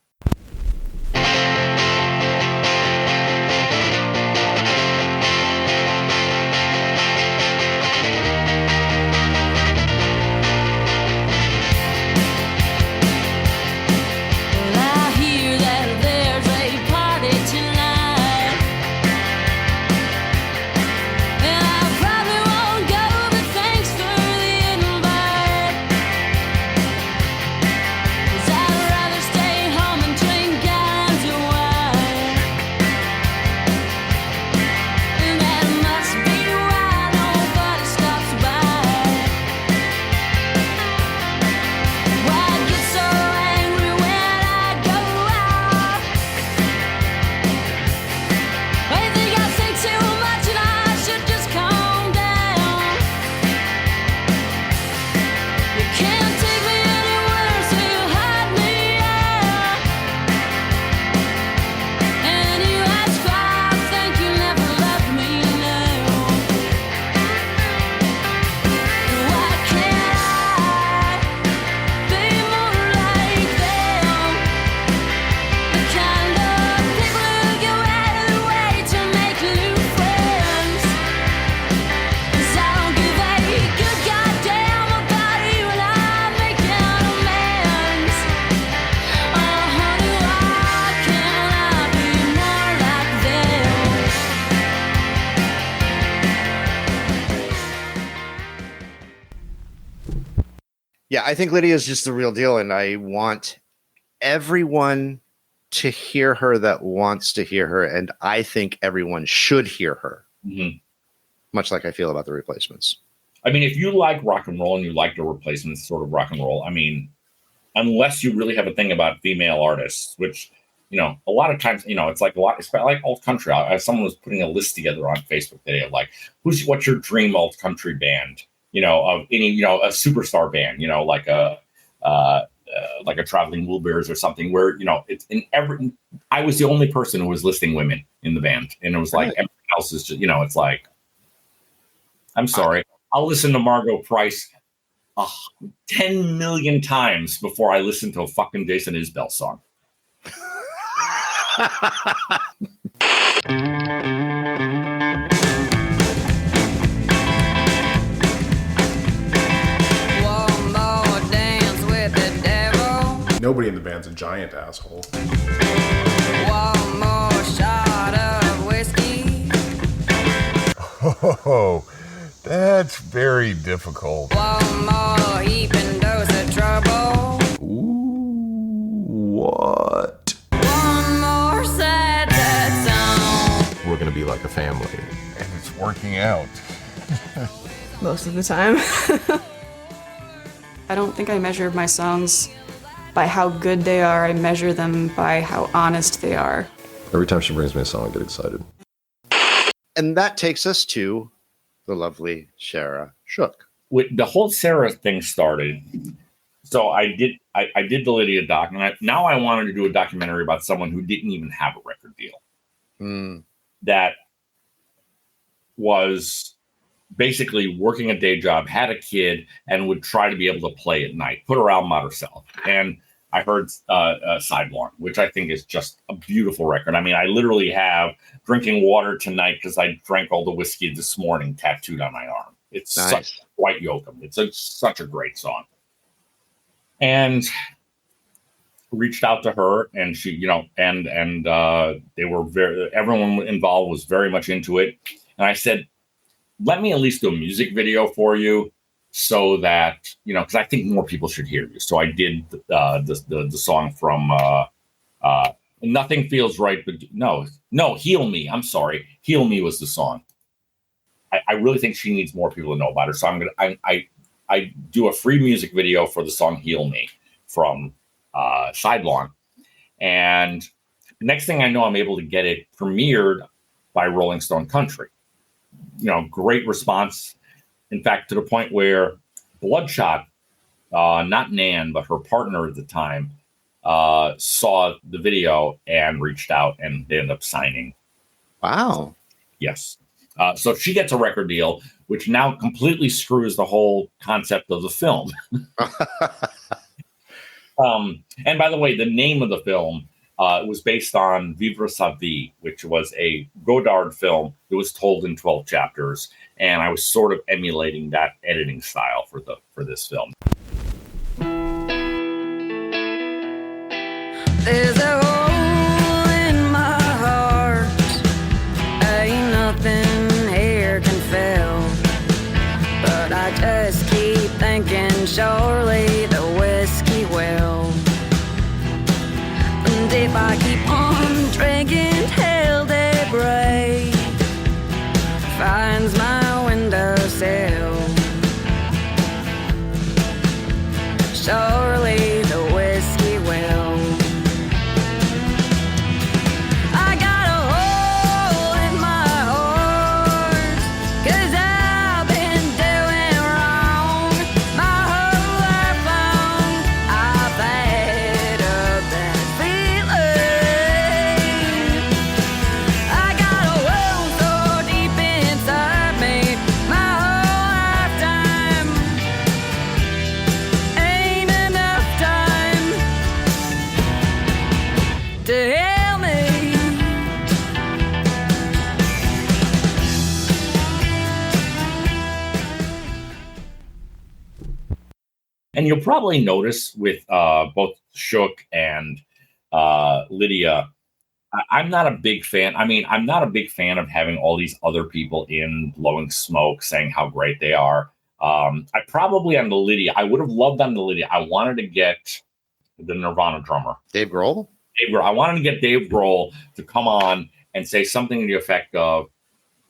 Yeah, I think Lydia is just the real deal, and I want everyone to hear her that wants to hear her, and I think everyone should hear her. Mm-hmm. Much like I feel about the Replacements. I mean, if you like rock and roll and you like the Replacements sort of rock and roll, I mean, unless you really have a thing about female artists, which, a lot of times, it's like a lot, it's like alt country. Someone was putting a list together on Facebook today of like, what's your dream alt country band? Of any, a superstar band, like like a Traveling Wilburys or something, where it's in every. I was the only person who was listing women in the band, and it was like everyone else is just it's like. I'm sorry, I'll listen to Margot Price 10 million times before I listen to a fucking Jason Isbell song. Nobody in the band's a giant asshole. One more shot of whiskey. Oh, that's very difficult. One more heaping dose of trouble. What? One more sad song. We're gonna be like a family. And it's working out. Most of the time. I don't think I measure my songs by how good they are. I measure them by how honest they are. Every time she brings me a song, I get excited. And that takes us to the lovely Sarah Shook. With the whole Sarah thing started, so I did the Lydia doc, and now I wanted to do a documentary about someone who didn't even have a record deal. That was basically working a day job, had a kid, and would try to be able to play at night, put her album out herself. And I heard Sidelong, which I think is just a beautiful record. I mean, I literally have Drinking Water Tonight because I drank all the whiskey this morning tattooed on my arm. It's Nice. such White Yoakum. It's such a great song. And reached out to her, and she, and they were everyone involved was very much into it. And I said, let me at least do a music video for you so that, because I think more people should hear you. So I did the song from Nothing Feels Right, but no, Heal Me. I'm sorry. Heal Me was the song. I really think she needs more people to know about her. So I do a free music video for the song Heal Me from Sidelong. And the next thing I know, I'm able to get it premiered by Rolling Stone Country. Great response. In fact, to the point where Bloodshot, not Nan, but her partner at the time, saw the video and reached out, and they ended up signing. Wow. Yes. So she gets a record deal, which now completely screws the whole concept of the film. And by the way, the name of the film was based on Vivre sa vie, which was a Godard film that was told in 12 chapters. And I was sort of emulating that editing style for this film. There's a hole in my heart. Ain't nothing here can fill. But I just keep thinking surely the whiskey will. And if I keep on drinking till daybreak finds my windowsill, surely the whiskey will. I got a hole in my heart 'cause I've been doing wrong my whole life long. I've had a bad feeling. I got a wound so deep inside me my whole lifetime. Ain't enough time to heal me. And you'll probably notice with both Shook and Lydia, I'm not a big fan. I mean, I'm not a big fan of having all these other people in blowing smoke saying how great they are. I probably on the Lydia, I would have loved on the Lydia. I wanted to get the Nirvana drummer, Dave Grohl. I wanted to get Dave Grohl to come on and say something to the effect of,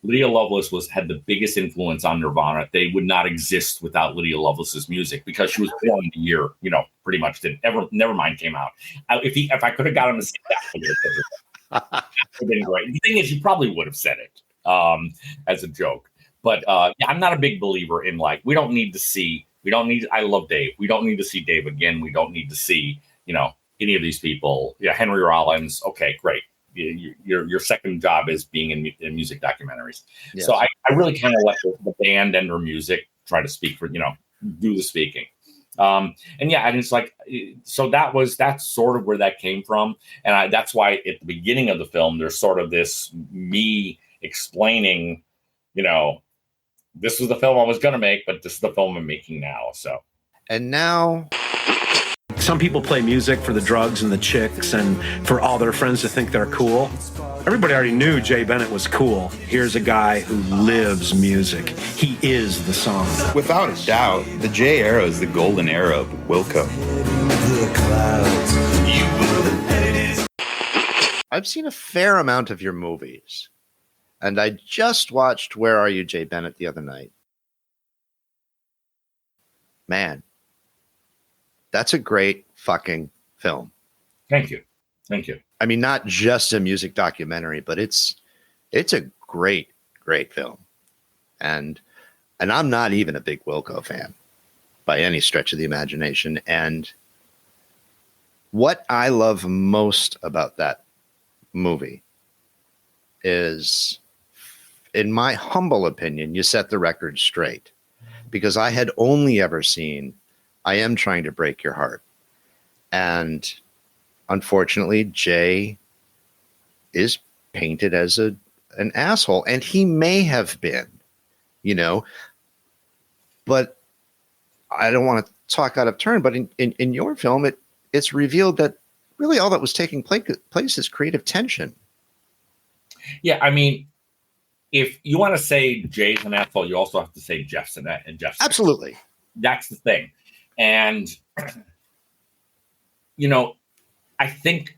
Lydia Lovelace had the biggest influence on Nirvana. They would not exist without Lydia Lovelace's music because she was born the year, pretty much did. Nevermind came out. If I could have got him to say that, it would have been great. The thing is, he probably would have said it as a joke. But yeah, I'm not a big believer in we don't need to see I love Dave. We don't need to see Dave again. We don't need to see, any of these people. Yeah, Henry Rollins. Okay, great. Your second job is being in music documentaries. Yes. So I really kind of let the band and their music try to speak for, do the speaking. And it's like, so that's sort of where that came from. And that's why at the beginning of the film, there's sort of this me explaining, this was the film I was going to make, but this is the film I'm making now. So, and now some people play music for the drugs and the chicks and for all their friends to think they're cool. Everybody already knew Jay Bennett was cool. Here's a guy who lives music. He is the song. Without a doubt, the Jay era is the golden era of Wilco. I've seen a fair amount of your movies, and I just watched Where Are You, Jay Bennett the other night. Man, that's a great fucking film. Thank you. I mean, not just a music documentary, but it's a great film. And I'm not even a big Wilco fan by any stretch of the imagination. And what I love most about that movie is, in my humble opinion, you set the record straight, because I had only ever seen I Am Trying to Break Your Heart. And unfortunately, Jay is painted as an asshole, and he may have been, but I don't want to talk out of turn, but in your film, it's revealed that really all that was taking place is creative tension. Yeah, I mean, if you want to say Jay's an asshole, you also have to say Jeff's an asshole. Absolutely. That's the thing. And, I think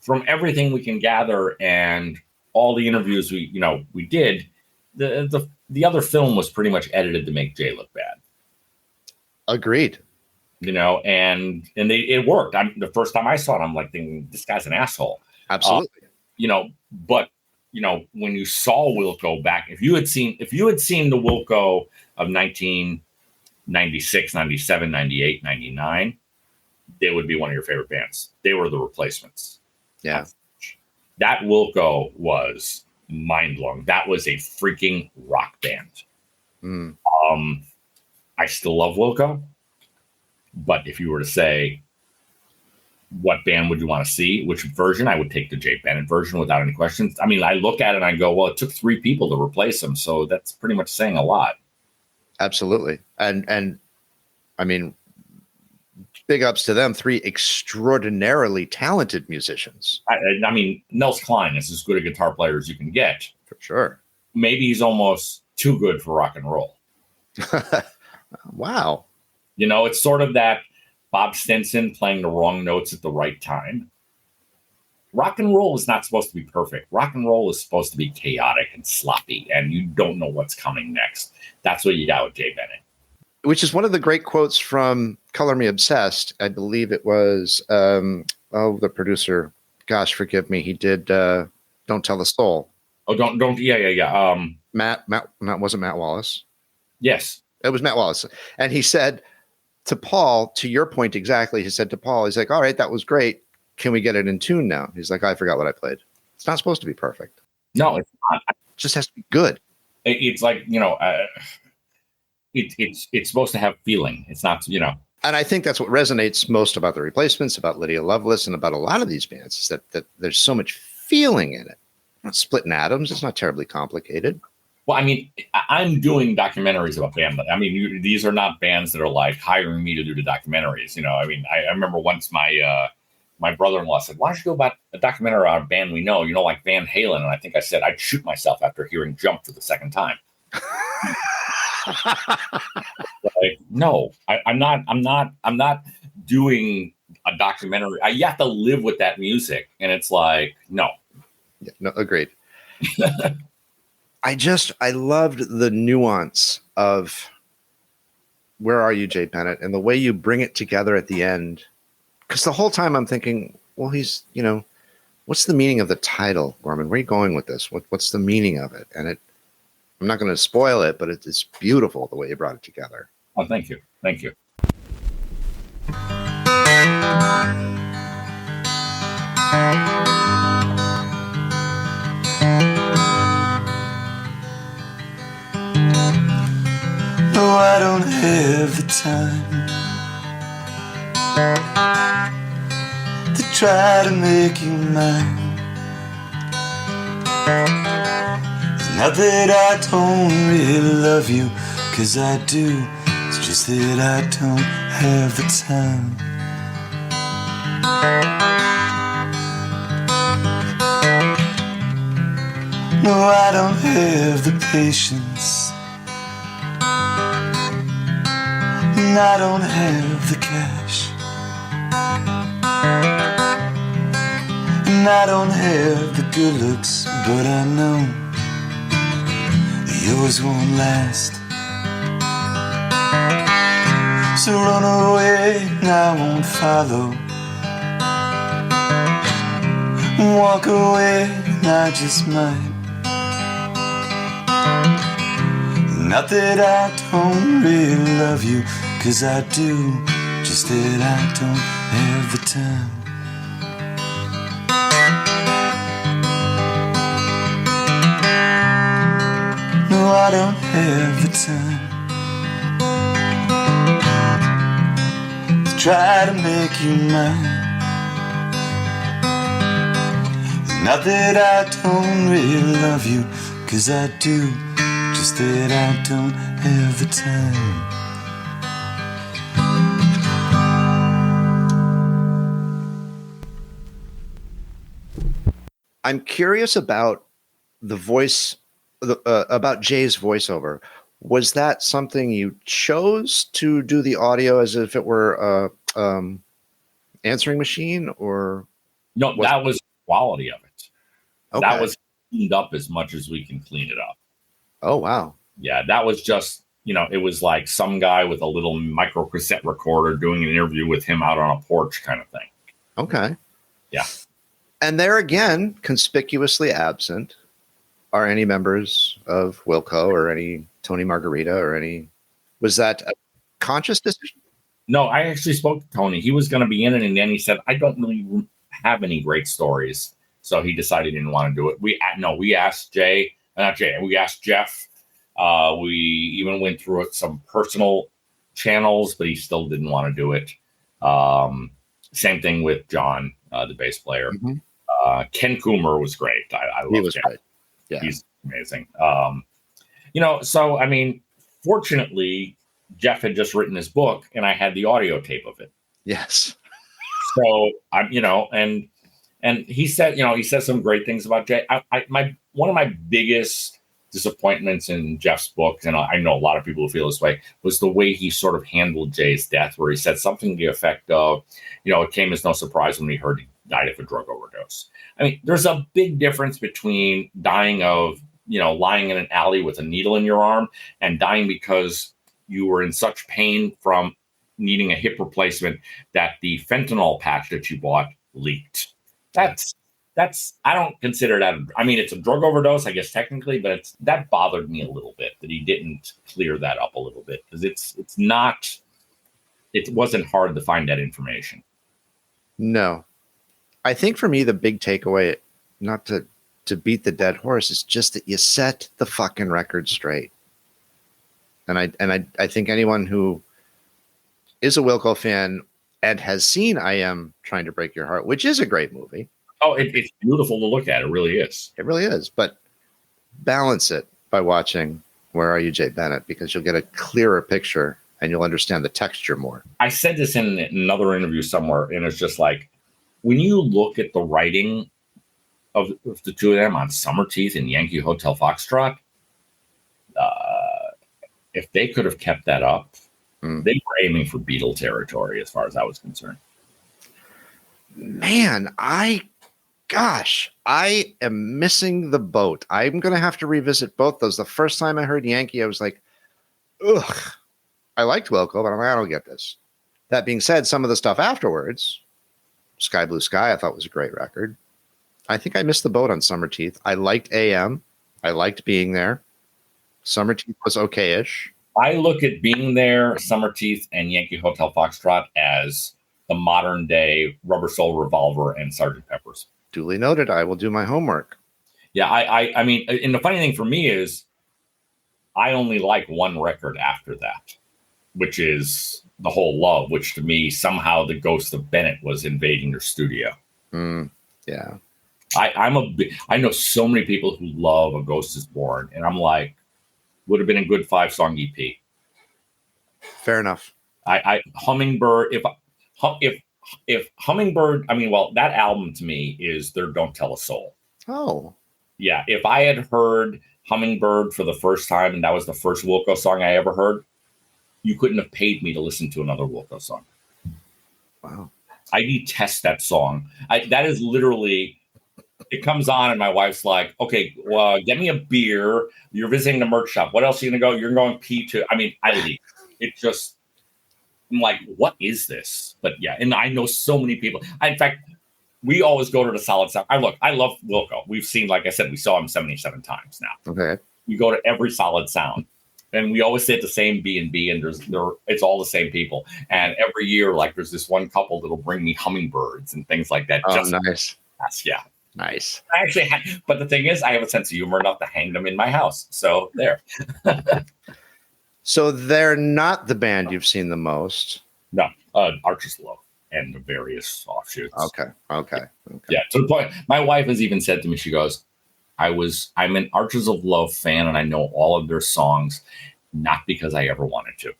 from everything we can gather and all the interviews we did, the other film was pretty much edited to make Jay look bad. Agreed. And it worked. The first time I saw it, I'm like thinking, this guy's an asshole. Absolutely. But when you saw Wilco back, if you had seen the Wilco of 1996, 97, 98, 99, they would be one of your favorite bands. They were the Replacements. Yeah. That Wilco was mind-blowing. That was a freaking rock band. Mm. I still love Wilco, but if you were to say, what band would you want to see? Which version? I would take the Jay Bennett version without any questions. I mean, I look at it and I go, well, it took 3 people to replace him, so that's pretty much saying a lot. Absolutely. And I mean, big ups to them, 3 extraordinarily talented musicians. I mean, Nels Cline is as good a guitar player as you can get. For sure. Maybe he's almost too good for rock and roll. Wow. It's sort of that Bob Stinson playing the wrong notes at the right time. Rock and roll is not supposed to be perfect. Rock and roll is supposed to be chaotic and sloppy, and you don't know what's coming next. That's what you got with Jay Bennett. Which is one of the great quotes from Color Me Obsessed. I believe it was, the producer, gosh, forgive me. He did Don't Tell the Soul. Oh, don't. Yeah. Matt, wasn't Matt Wallace. Yes. It was Matt Wallace. And he said to Paul, to your point exactly, he said to Paul, he's like, all right, that was great. Can we get it in tune now? He's like, I forgot what I played. It's not supposed to be perfect. No, it's not. It just has to be good. It's like, it's supposed to have feeling. It's not, And I think that's what resonates most about the Replacements, about Lydia Lovelace, and about a lot of these bands, is that there's so much feeling in it. Not splitting atoms. It's not terribly complicated. Well, I mean, I'm doing documentaries about bands. I mean, these are not bands that are like hiring me to do the documentaries. I mean, I remember once my brother-in-law said, why don't you go about a documentary on a band we know, like Van Halen? And I think I said, I'd shoot myself after hearing Jump for the second time. Like, no, I'm not doing a documentary. You have to live with that music. And it's like, no. Yeah, no, agreed. I loved the nuance of Where Are You, Jay Bennett, and the way you bring it together at the end. Because the whole time I'm thinking, well, he's, what's the meaning of the title, Gorman? Where are you going with this? What's the meaning of it? And I'm not going to spoil it, but it's beautiful the way you brought it together. Oh, thank you. Thank you. No, I don't have the time to try to make you mine. It's not that I don't really love you, 'cause I do. It's just that I don't have the time. No, I don't have the patience, and I don't have the cash, and I don't have the good looks, but I know yours won't last. So run away and I won't follow. Walk away and I just might. Not that I don't really love you, 'cause I do. Just that I don't have the time. No, I don't have the time to try to make you mine. Not that I don't really love you, 'cause I do. Just that I don't have the time. I'm curious about the voice, about Jay's voiceover. Was that something you chose to do the audio as if it were a answering machine, or? No, that was the quality of it. Okay. That was cleaned up as much as we can clean it up. Oh, wow. Yeah, that was just, it was like some guy with a little micro cassette recorder doing an interview with him out on a porch kind of thing. Okay. Yeah. And there again, conspicuously absent are any members of Wilco or any Tony Margarita or any. Was that a conscious decision? No, I actually spoke to Tony. He was going to be in it, and then he said, I don't really have any great stories. So he decided he didn't want to do it. We asked we asked Jeff. We even went through some personal channels, but he still didn't want to do it. Same thing with John, the bass player. Mm-hmm. Ken Coomer was great. I love He was Ken. great. Yeah. He's amazing. So, I mean, fortunately, Jeff had just written his book, and I had the audio tape of it. Yes. So and he said, he said some great things about Jay. One of my biggest disappointments in Jeff's book, and I know a lot of people who feel this way, was the way he sort of handled Jay's death, where he said something to the effect of, it came as no surprise when we heard he died of a drug overdose. I mean, there's a big difference between dying of, lying in an alley with a needle in your arm and dying because you were in such pain from needing a hip replacement that the fentanyl patch that you bought leaked. That's I don't consider that. I mean, it's a drug overdose, I guess, technically, but that bothered me a little bit that he didn't clear that up a little bit, because it wasn't hard to find that information. No. I think for me, the big takeaway, not to beat the dead horse, is just that you set the fucking record straight. And I think anyone who is a Wilco fan and has seen I Am Trying to Break Your Heart, which is a great movie. Oh, it's beautiful to look at. It really is. It really is. But balance it by watching Where Are You, Jay Bennett, because you'll get a clearer picture and you'll understand the texture more. I said this in another interview somewhere, and it's just like, when you look at the writing of the two of them on Summer Teeth and Yankee Hotel Foxtrot, if they could have kept that up, they were aiming for Beatle territory as far as I was concerned. Man, I am missing the boat. I'm going to have to revisit both those. The first time I heard Yankee, I was like, ugh, I liked Wilco, but I'm like, I don't get this. That being said, some of the stuff afterwards, Sky Blue Sky, I thought was a great record. I think I missed the boat on Summer Teeth. I liked AM. I liked being there. Summer Teeth was okay-ish. I look at Being There, Summer Teeth, and Yankee Hotel Foxtrot as the modern day Rubber Soul Revolver and Sgt. Pepper's. Duly noted. I will do my homework. Yeah, I mean, and the funny thing for me is I only like one record after that, which is The Whole Love, which to me, somehow the ghost of Bennett was invading their studio. Yeah. I know so many people who love A Ghost Is Born, and I'm like, would have been a good 5-song EP. Fair enough. Hummingbird, if Hummingbird, I mean, well, that album to me is their Don't Tell a Soul. Oh. Yeah, if I had heard Hummingbird for the first time and that was the first Wilco song I ever heard, you couldn't have paid me to listen to another Wilco song. Wow. I detest that song. That is literally, it comes on and my wife's like, okay, well, get me a beer. You're visiting the merch shop. What else are you going to go? You're going P2. I mean, I leave. It just, I'm like, what is this? But yeah, and I know so many people. In fact, we always go to the Solid Sound. I love Wilco. We've seen, like I said, we saw him 77 times now. Okay. We go to every Solid Sound. And we always stay at the same B&B, and it's all the same people. And every year, like, there's this one couple that'll bring me hummingbirds and things like that. Oh, nice. Yeah. Nice. I actually but the thing is, I have a sense of humor enough to hang them in my house. So there. So they're not the band you've seen the most? No. Archer's Love and the various offshoots. Okay. Yeah, to the point, my wife has even said to me, she goes, I'm an Archers of Love fan, and I know all of their songs, not because I ever wanted to.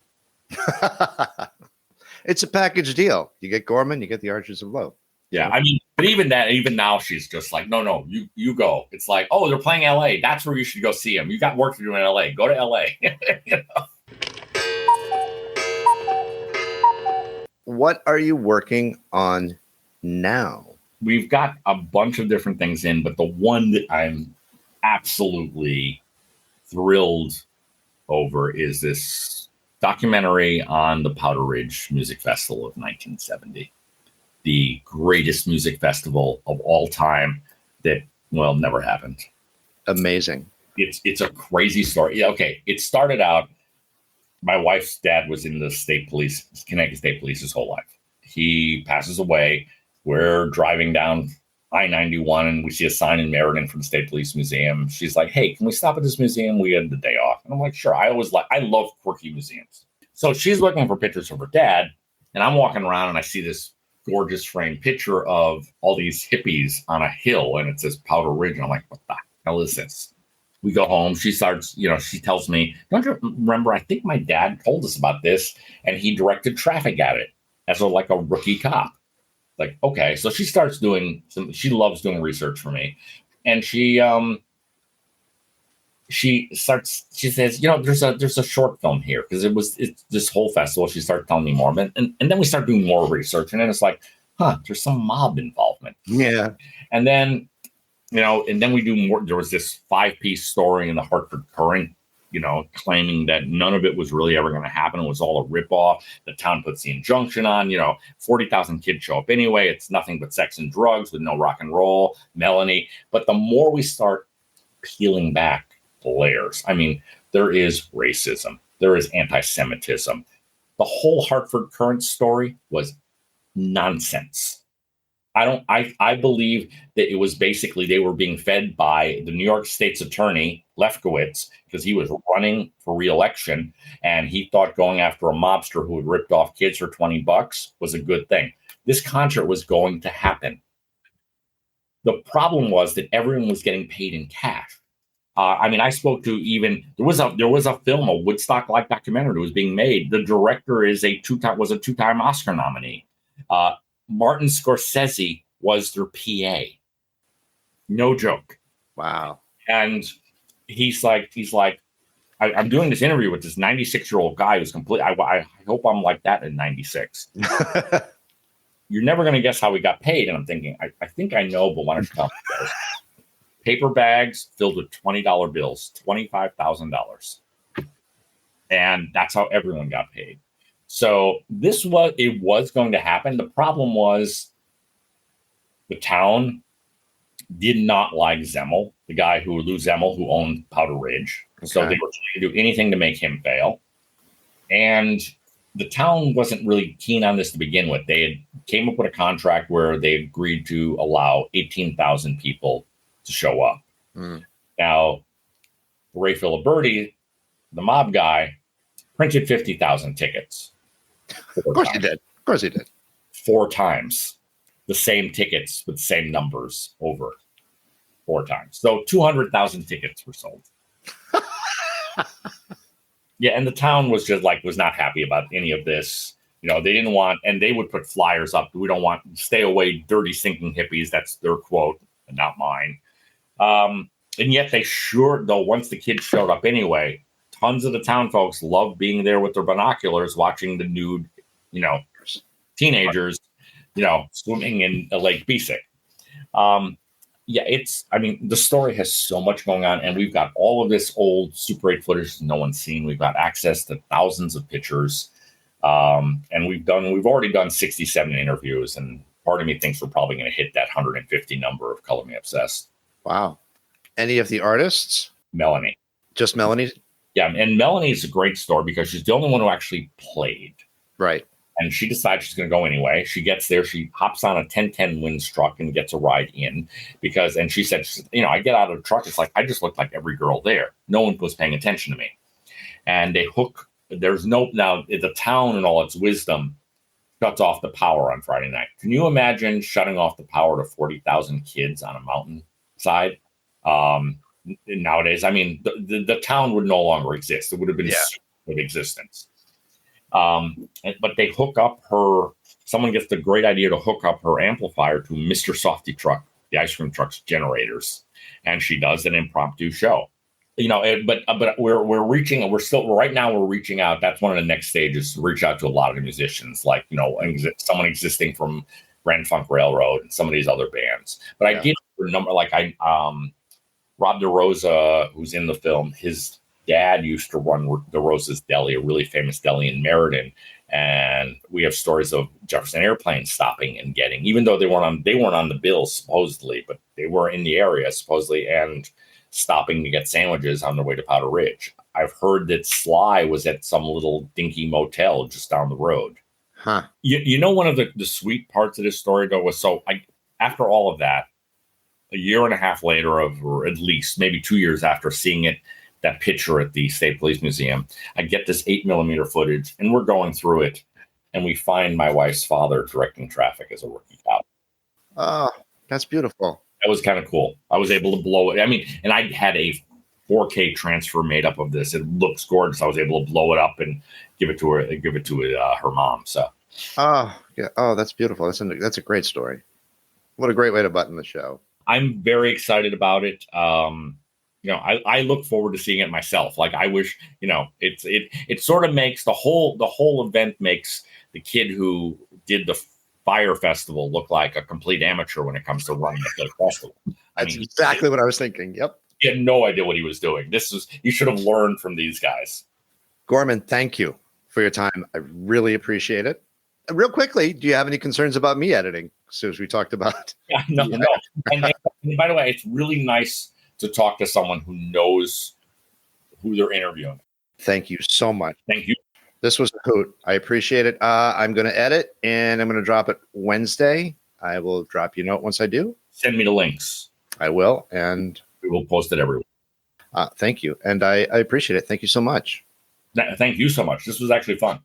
It's a package deal. You get Gorman, you get the Archers of Love. Yeah, I mean, but even now she's just like, no, you go. It's like, oh, they're playing LA. That's where you should go see them. You got work to do in LA. Go to LA. You know? What are you working on now? We've got a bunch of different things in, but the one that I'm absolutely thrilled over is this documentary on the Powder Ridge Music Festival of 1970, the greatest music festival of all time that, well, never happened. Amazing. It's a crazy story. Yeah, okay, it started out, my wife's dad was in the state police, Connecticut State Police his whole life. He passes away. We're driving down I-91 and we see a sign in Meriden from the State Police Museum. She's like, hey, can we stop at this museum? We had the day off. And I'm like, sure. I love quirky museums. So she's looking for pictures of her dad. And I'm walking around and I see this gorgeous framed picture of all these hippies on a hill. And it says Powder Ridge. And I'm like, what the hell is this? We go home. She starts, she tells me, don't you remember? I think my dad told us about this and he directed Traffic at it as a rookie cop. Like, okay, so she starts doing she loves doing research for me. And she says, there's a short film here because it's this whole festival. She started telling me more. And then we start doing more research. And then it's like, there's some mob involvement. Yeah. And then, and then we do more. There was this 5-piece story in the Hartford Courant, claiming that none of it was really ever going to happen. It was all a ripoff. The town puts the injunction on, 40,000 kids show up anyway. It's nothing but sex and drugs with no rock and roll, Melanie. But the more we start peeling back the layers, I mean, there is racism. There is anti-Semitism. The whole Hartford Courant story was nonsense. I believe that it was basically they were being fed by the New York State's attorney, Lefkowitz, because he was running for re-election and he thought going after a mobster who had ripped off kids for $20 was a good thing. This concert was going to happen. The problem was that everyone was getting paid in cash. I spoke to there was a film, a Woodstock-like documentary that was being made. The director was a two-time Oscar nominee. Martin Scorsese was their PA. No joke. Wow. And he's like, I'm doing this interview with this 96-year-old guy who's I hope I'm like that at 96. You're never going to guess how we got paid. And I'm thinking, I think I know, but why don't you tell me first? Paper bags filled with $20 bills, $25,000. And that's how everyone got paid. So it was going to happen. The problem was the town did not like Lou Zemmel, who owned Powder Ridge. Okay. So they were trying to do anything to make him fail. And the town wasn't really keen on this to begin with. They had came up with a contract where they agreed to allow 18,000 people to show up. Now, Ray Filiberti, the mob guy, printed 50,000 tickets. Of course he did. Of course he did. 4 times the same tickets with the same numbers over 4 times. So 200,000 tickets were sold. Yeah, and the town was just was not happy about any of this. You know, they didn't want, and they would put flyers up. We don't want, stay away, dirty, stinking hippies. That's their quote, and not mine. And yet they though, once the kids showed up anyway, tons of the town folks loved being there with their binoculars, watching the nude, teenagers, swimming in Lake Bisic. The story has so much going on, and we've got all of this old Super 8 footage no one's seen. We've got access to thousands of pictures, and we've already done 67 interviews, and part of me thinks we're probably going to hit that 150 number of Color Me Obsessed. Wow. Any of the artists? Melanie. Just Melanie? Yeah, and Melanie's a great story because she's the only one who actually played. Right. And she decides she's going to go anyway. She gets there. She hops on a 1010 Winds truck and gets a ride in and she said, I get out of the truck. It's like, I just looked like every girl there. No one was paying attention to me. And the town and all its wisdom shuts off the power on Friday night. Can you imagine shutting off the power to 40,000 kids on a mountainside? Nowadays, the town would no longer exist. It would have been of existence. But they hook up someone gets the great idea to hook up her amplifier to Mr. Softy truck, the ice cream truck's generators. And she does an impromptu show, but we're reaching out. That's one of the next stages to reach out to a lot of the musicians, someone existing from Grand Funk Railroad and some of these other bands. But I did a number, Rob DeRosa, who's in the film, his dad used to run DeRosa's Deli, a really famous deli in Meriden. And we have stories of Jefferson Airplane stopping and getting, even though they weren't on the bill supposedly, but they were in the area supposedly and stopping to get sandwiches on their way to Powder Ridge. I've heard that Sly was at some little dinky motel just down the road. Huh. One of the sweet parts of this story though was after all of that, a year and a half later or at least maybe 2 years after seeing that picture at the State Police Museum, I get this 8mm footage and we're going through it and we find my wife's father directing traffic as a rookie cop. Oh, that's beautiful. That was kind of cool. I was able to blow it. And I had a 4K transfer made up of this. It looks gorgeous. I was able to blow it up and give it to her mom. So. Oh, yeah. Oh, that's beautiful. That's a great story. What a great way to button the show. I'm very excited about it. I look forward to seeing it myself. I wish, it sort of makes the whole event makes the kid who did the fire festival look like a complete amateur when it comes to running the festival. That's exactly what I was thinking. Yep. He had no idea what he was doing. You should have learned from these guys. Gorman, thank you for your time. I really appreciate it. Real quickly, do you have any concerns about me editing? As we talked about. Yeah, no. And by the way, it's really nice to talk to someone who knows who they're interviewing. Thank you so much. Thank you. This was a hoot. I appreciate it. I'm going to edit and I'm going to drop it Wednesday. I will drop you a note once I do. Send me the links. I will. And we will post it everywhere. Thank you. And I appreciate it. Thank you so much. Thank you so much. This was actually fun.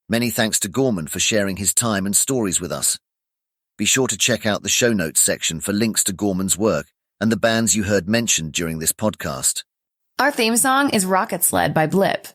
Many thanks to Gorman for sharing his time and stories with us. Be sure to check out the show notes section for links to Gorman's work and the bands you heard mentioned during this podcast. Our theme song is Rocket Sled by Blip.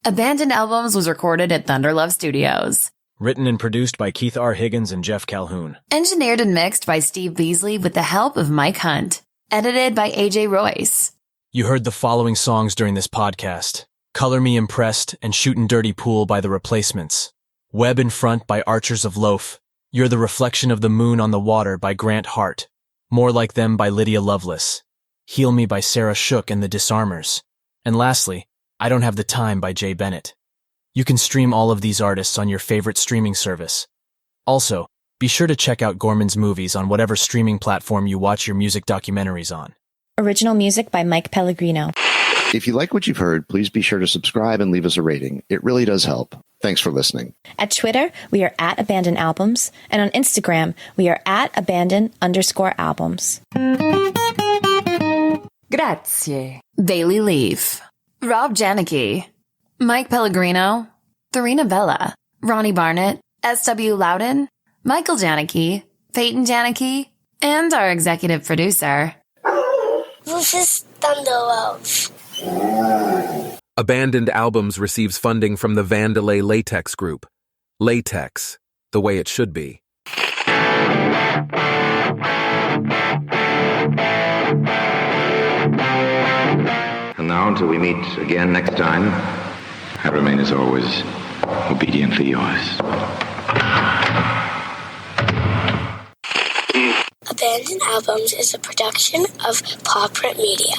Abandoned Albums was recorded at Thunder Love Studios. Written and produced by Keith R. Higgins and Jeff Calhoun. Engineered and mixed by Steve Beasley with the help of Mike Hunt. Edited by AJ Royce. You heard the following songs during this podcast. Color Me Impressed and Shootin' Dirty Pool by The Replacements. Web in Front by Archers of Loaf. You're the Reflection of the Moon on the Water by Grant Hart. More Like Them by Lydia Lovelace. Heal Me by Sarah Shook and the Disarmers. And lastly, I Don't Have the Time by Jay Bennett. You can stream all of these artists on your favorite streaming service. Also, be sure to check out Gorman's movies on whatever streaming platform you watch your music documentaries on. Original music by Mike Pellegrino. If you like what you've heard, please be sure to subscribe and leave us a rating. It really does help. Thanks for listening. At Twitter, we are at Abandoned Albums, and on Instagram, we are at Abandoned_albums. Grazie. Bailey Leaf. Rob Janicki. Mike Pellegrino. Therina Vella. Ronnie Barnett. S.W. Loudon. Michael Janicki. Peyton Janicki. And our executive producer, Rufus Thunderlove. Abandoned Albums receives funding from the Vandelay Latex Group. Latex, the way it should be. And now, until we meet again next time, I remain as always obediently yours. Abandoned Albums is a production of Paw Print Media.